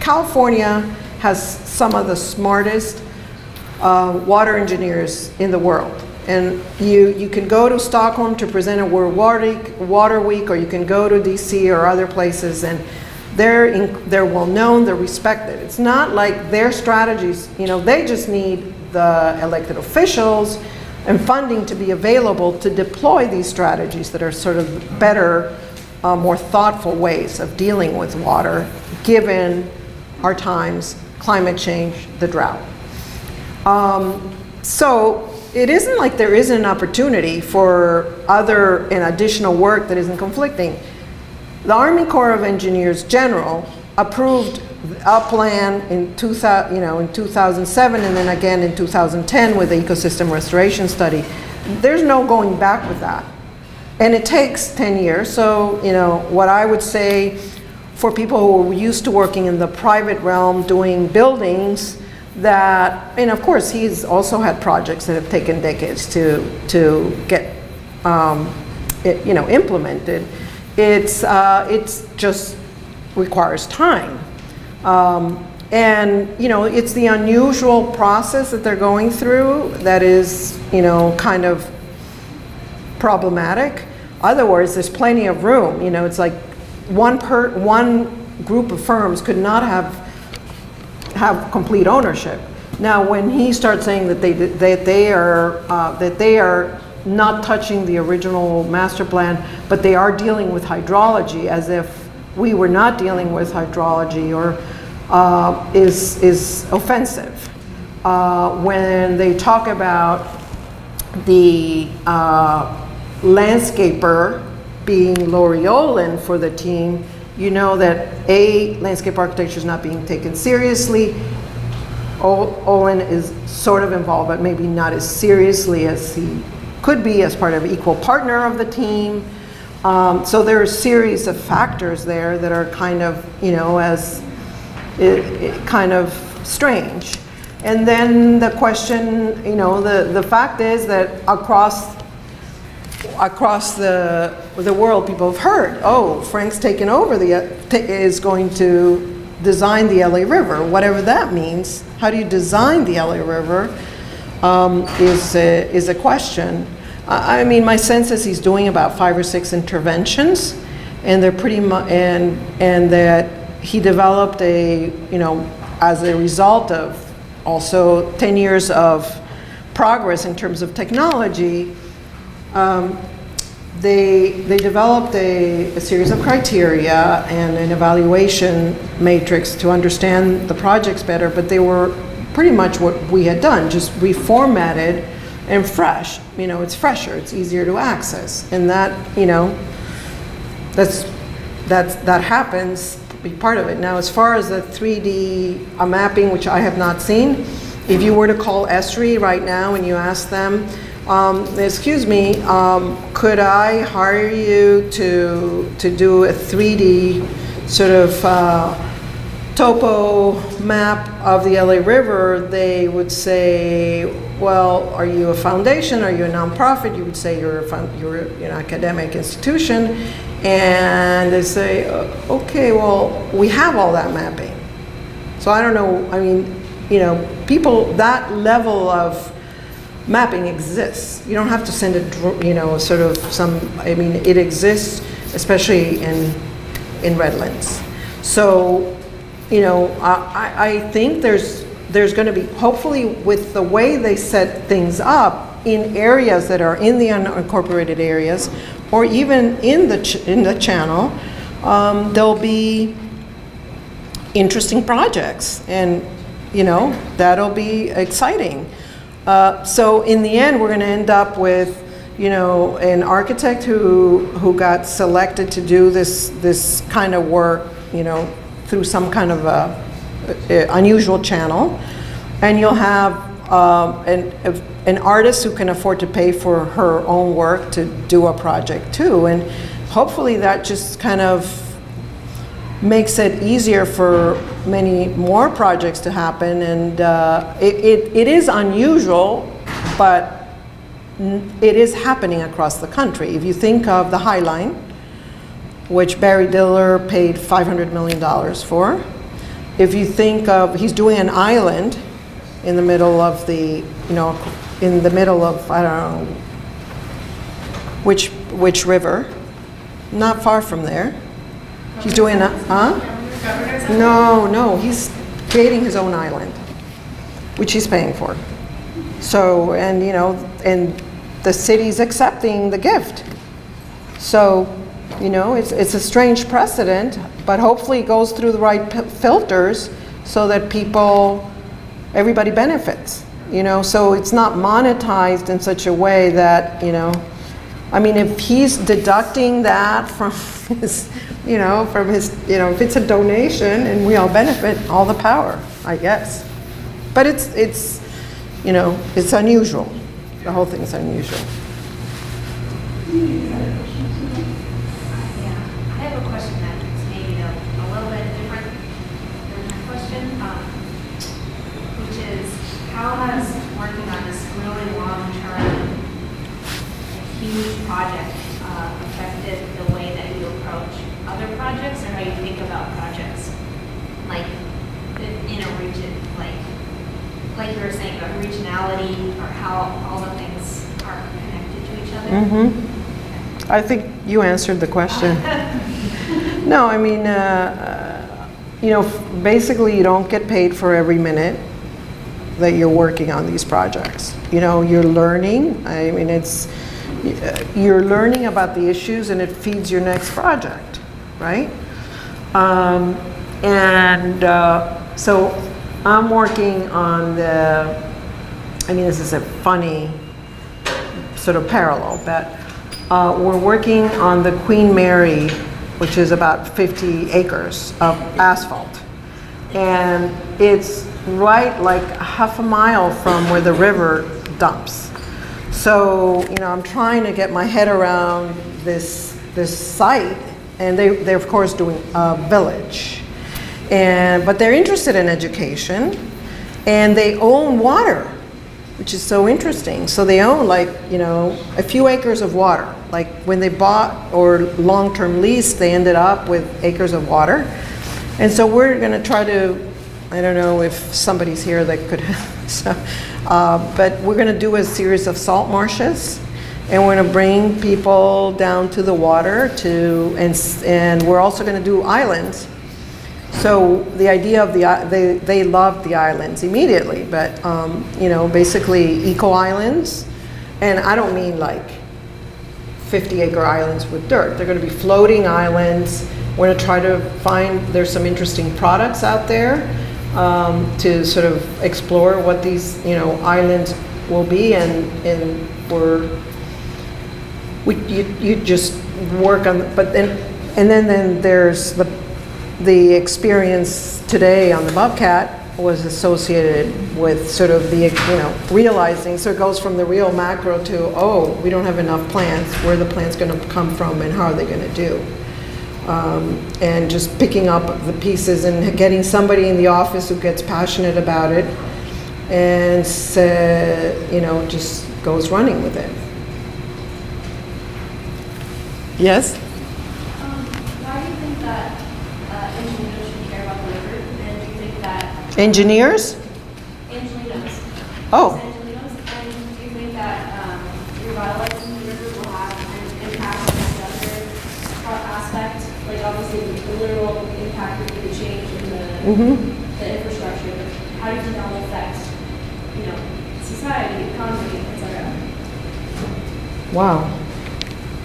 Speaker 2: California has some of the smartest water engineers in the world. And you can go to Stockholm to present at World Water Week, or you can go to DC or other places, and they're well known, they're respected. It's not like their strategies, they just need the elected officials and funding to be available to deploy these strategies that are sort of better, more thoughtful ways of dealing with water, given our times, climate change, the drought. So it isn't like there isn't an opportunity for other and additional work that isn't conflicting. The Army Corps of Engineers General approved a plan in 2007, and then again in 2010 with the ecosystem restoration study. There's no going back with that. And it takes 10 years. So, what I would say for people who are used to working in the private realm doing buildings, that, and of course he's also had projects that have taken decades to get implemented. It's just requires time, and it's the unusual process that they're going through that is kind of problematic. Other words, there's plenty of room. It's like one group of firms could not have complete ownership. Now, when he starts saying that they are not touching the original master plan, but they are dealing with hydrology as if we were not dealing with hydrology, or is offensive. When they talk about the landscaper being Lori Olin for the team, that landscape architecture is not being taken seriously. Olin is sort of involved, but maybe not as seriously as he could be as part of equal partner of the team. So there are a series of factors there that are kind of, kind of strange. And then the question, the fact is that across the world, people have heard, oh, Frank's taken over is going to design the LA River, whatever that means. How do you design the LA River is a question. I mean, my sense is he's doing about 5 or 6 interventions, and they're pretty much, and that he developed as a result of also 10 years of progress in terms of technology. They developed a series of criteria and an evaluation matrix to understand the projects better, but they were pretty much what we had done, just reformatted and fresh. You know, it's fresher, it's easier to access, and that, you know, that happens to be part of it. Now, as far as the 3D mapping, which I have not seen, if you were to call Esri right now and you ask them, excuse me, could I hire you to do a 3D sort of topo map of the LA River, they would say, well, are you a foundation? Are you a nonprofit? You would say you're an academic institution. And they say, okay, well, we have all that mapping. So I don't know, I mean, you know, people, that level of mapping exists. You don't have to send it, you know, sort of some, I mean, it exists, especially in Redlands. So, you know, I think there's going to be, hopefully with the way they set things up in areas that are in the unincorporated areas, or even in the channel, there'll be interesting projects, and you know, that'll be exciting. So in the end, we're going to end up with, you know, an architect who got selected to do this kind of work, you know, through some kind of a unusual channel, and you'll have an artist who can afford to pay for her own work to do a project too, and hopefully that just kind of makes it easier for many more projects to happen. And it is unusual, but it is happening across the country. If you think of the High Line, which Barry Diller paid $500 million for. If you think of, he's doing an island in the middle of the, you know, in the middle of, I don't know, which river, not far from there. He's doing a, No, he's creating his own island, which he's paying for. So, and you know, and the city's accepting the gift. So, you know, it's a strange precedent, but hopefully it goes through the right filters so that everybody benefits, you know, so it's not monetized in such a way that, you know, I mean, if he's deducting that from his, you know, if it's a donation and we all benefit, all the power, I guess. But it's, you know, it's unusual. The whole thing's unusual.
Speaker 4: I have a question that's maybe a little bit different than my question, which is, how has working on this really long-term, huge project affected the way that you approach other projects, or how you think about projects, like in a region, like you were saying about regionality, or how all the things are connected to each other?
Speaker 2: Mm-hmm. I think you answered the question. No, I mean, you know, basically you don't get paid for every minute that you're working on these projects. You know, you're learning. I mean, you're learning about the issues, and it feeds your next project, right? So I'm working on I mean, this is a funny sort of parallel, but we're working on the Queen Mary, which is about 50 acres of asphalt. And it's right like half a mile from where the river dumps. So, you know, I'm trying to get my head around this site, and they're of course doing a village. But they're interested in education, and they own water, which is so interesting. So they own, like, you know, a few acres of water. Like when they bought or long-term lease, they ended up with acres of water. And so we're going to try to, I don't know if somebody's here that could, but we're going to do a series of salt marshes, and we're going to bring people down to the water and we're also going to do islands. So the idea of they loved the islands immediately, but you know, basically eco islands, and I don't mean like 50-acre islands with dirt. They're going to be floating islands. We're going to try to find, there's some interesting products out there to sort of explore what these, you know, islands will be, and you just work on, but then there's the experience today on the Bobcat was associated with sort of the, realizing, so it goes from the real macro to, oh, we don't have enough plants, where are the plants going to come from and how are they going to do? And just picking up the pieces and getting somebody in the office who gets passionate about it and just goes running with it. Yes?
Speaker 4: Why do you think that engineers should care about the river? And do you think that
Speaker 2: Engineers?
Speaker 4: Angelinos?
Speaker 2: Oh.
Speaker 4: Angelinos? And do you think that revitalizing the river will have an impact on the other aspect? Like obviously the literal impact would be the change in the infrastructure. But how do you think that will affect, society, economy, etc.?
Speaker 2: Wow.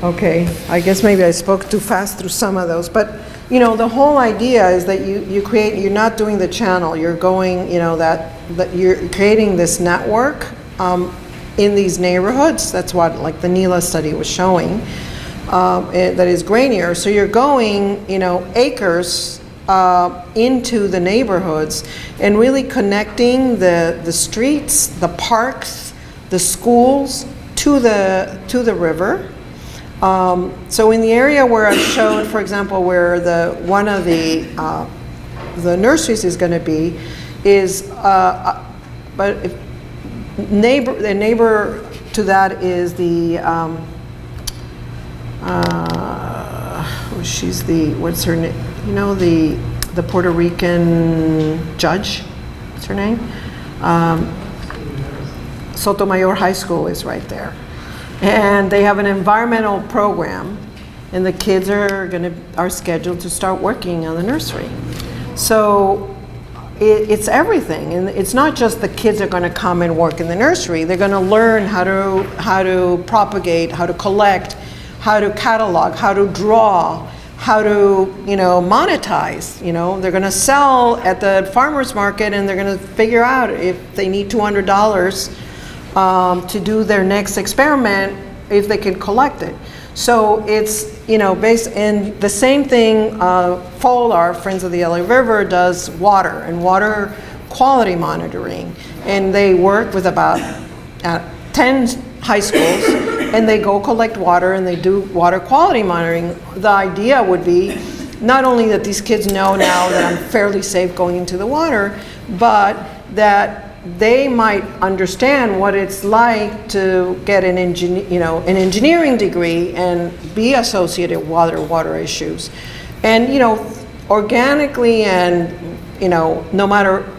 Speaker 2: Okay, I guess maybe I spoke too fast through some of those, but the whole idea is that you're not doing the channel, you're going, that you're creating this network in these neighborhoods. That's what like the NELA study was showing, that is grainier. So you're going, acres into the neighborhoods and really connecting the streets, the parks, the schools to the river. So in the area where I showed, for example, where one of the nurseries is going to be, is but if the neighbor to that is the she's the, what's her name? The Puerto Rican judge. What's her name? Sotomayor High School is right there. And they have an environmental program, and the kids are scheduled to start working on the nursery. So it's everything, and it's not just the kids are going to come and work in the nursery. They're going to learn how to propagate, how to collect, how to catalog, how to draw, how to monetize. They're going to sell at the farmers market, and they're going to figure out if they need $200. To do their next experiment, if they can collect it. So it's, based, and the same thing, FOLAR, Friends of the LA River, does water and water quality monitoring. And they work with about 10 high schools, and they go collect water and they do water quality monitoring. The idea would be not only that these kids know now that I'm fairly safe going into the water, but that they might understand what it's like to get an engineering degree and be associated with water issues. And, organically and, no matter,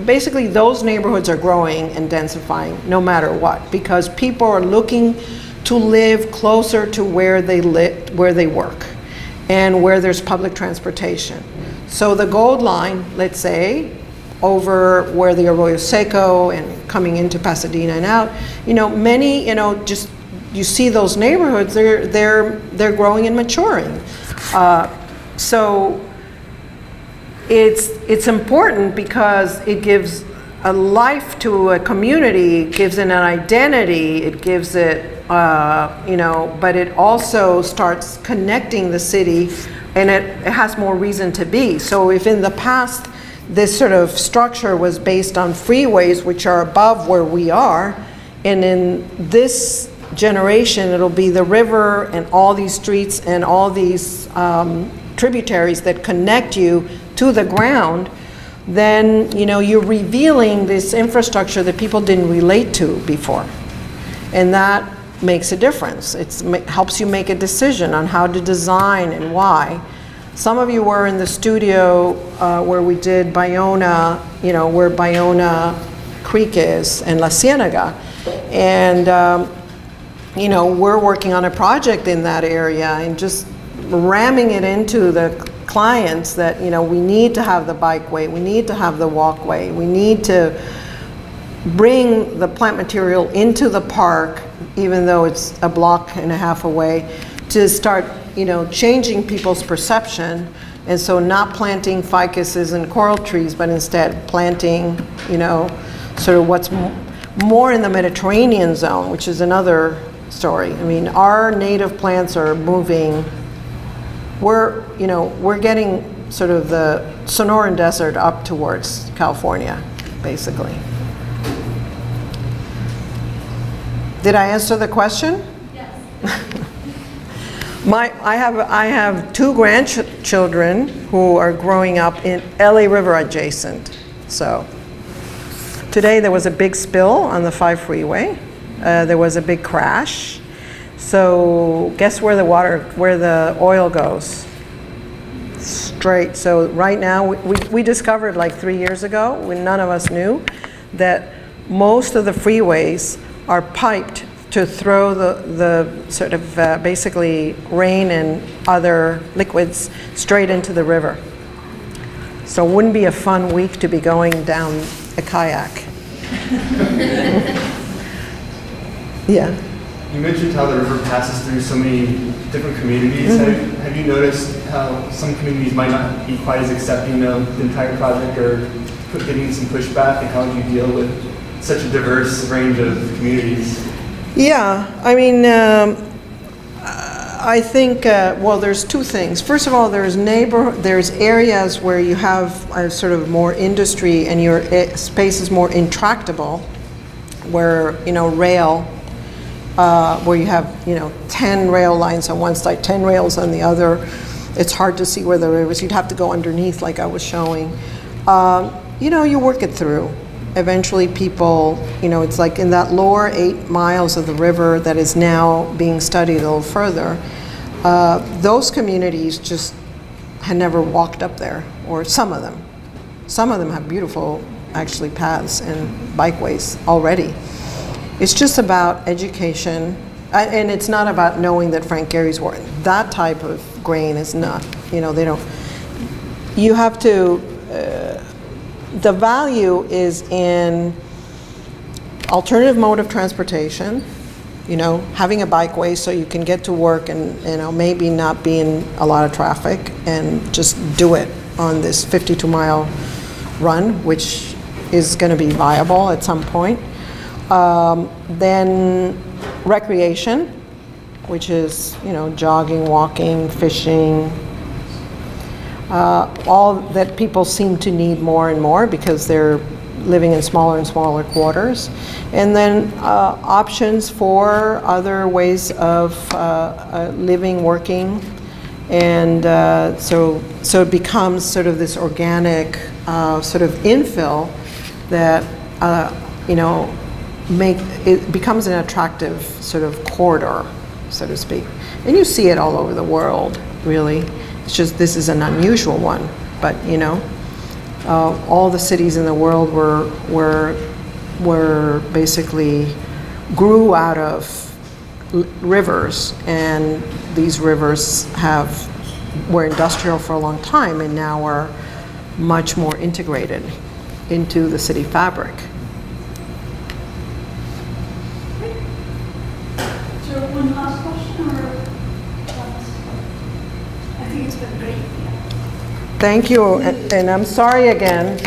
Speaker 2: basically those neighborhoods are growing and densifying no matter what, because people are looking to live closer to where they live, where they work, and where there's public transportation. So the Gold Line, let's say, over where the Arroyo Seco and coming into Pasadena and out, many, just you see those neighborhoods, they're growing and maturing. So it's important because it gives a life to a community, it gives it an identity, it gives it, but it also starts connecting the city, and it has more reason to be. So if in the past this sort of structure was based on freeways, which are above where we are, and in this generation it'll be the river and all these streets and all these tributaries that connect you to the ground, then you're revealing this infrastructure that people didn't relate to before, and that makes a difference. It helps you make a decision on how to design and why. Some of you were in the studio where we did Bayona, where Bayona Creek is, and La Cienega. And, we're working on a project in that area and just ramming it into the clients that, we need to have the bikeway, we need to have the walkway, we need to bring the plant material into the park, even though it's a block and a half away, to start changing people's perception, and so not planting ficuses and coral trees, but instead planting, sort of what's more in the Mediterranean zone, which is another story. I mean, our native plants are moving. We're getting sort of the Sonoran Desert up towards California, basically. Did I answer the question?
Speaker 4: Yes.
Speaker 2: I have 2 grandchildren who are growing up in LA River adjacent. So today there was a big spill on the 5 freeway. There was a big crash. So guess where the oil goes? Straight. So right now we discovered like 3 years ago, when none of us knew, that most of the freeways are piped to throw the sort of basically rain and other liquids straight into the river. So it wouldn't be a fun week to be going down a kayak. Yeah.
Speaker 5: You mentioned how the river passes through so many different communities.
Speaker 2: Mm-hmm.
Speaker 5: Have you noticed how some communities might not be quite as accepting of the entire project, or getting some pushback, and how would you deal with such a diverse range of communities?
Speaker 2: Yeah, I mean, I think, well, there's 2 things. First of all, there's areas where you have a sort of more industry and your space is more intractable, where, rail, where you have, 10 rail lines on one side, 10 rails on the other. It's hard to see where the river is. You'd have to go underneath, like I was showing. You work it through. Eventually people, it's like in that lower 8 miles of the river that is now being studied a little further, those communities just had never walked up there, or some of them. Some of them have beautiful, actually, paths and bikeways already. It's just about education, and it's not about knowing that Frank Gehry's work. That type of grain is not, they don't, you have to, the value is in alternative mode of transportation, having a bikeway so you can get to work and, maybe not be in a lot of traffic and just do it on this 52-mile run, which is going to be viable at some point. Then recreation, which is, jogging, walking, fishing, all that people seem to need more and more because they're living in smaller and smaller quarters. And then options for other ways of living, working. And so it becomes sort of this organic sort of infill that, it becomes an attractive sort of corridor, so to speak. And you see it all over the world, really. It's just this is an unusual one, but all the cities in the world were basically grew out of rivers, and these rivers were industrial for a long time, and now are much more integrated into the city fabric.
Speaker 1: Is there one last question, or I think it's been great.
Speaker 2: Thank you, and I'm sorry again.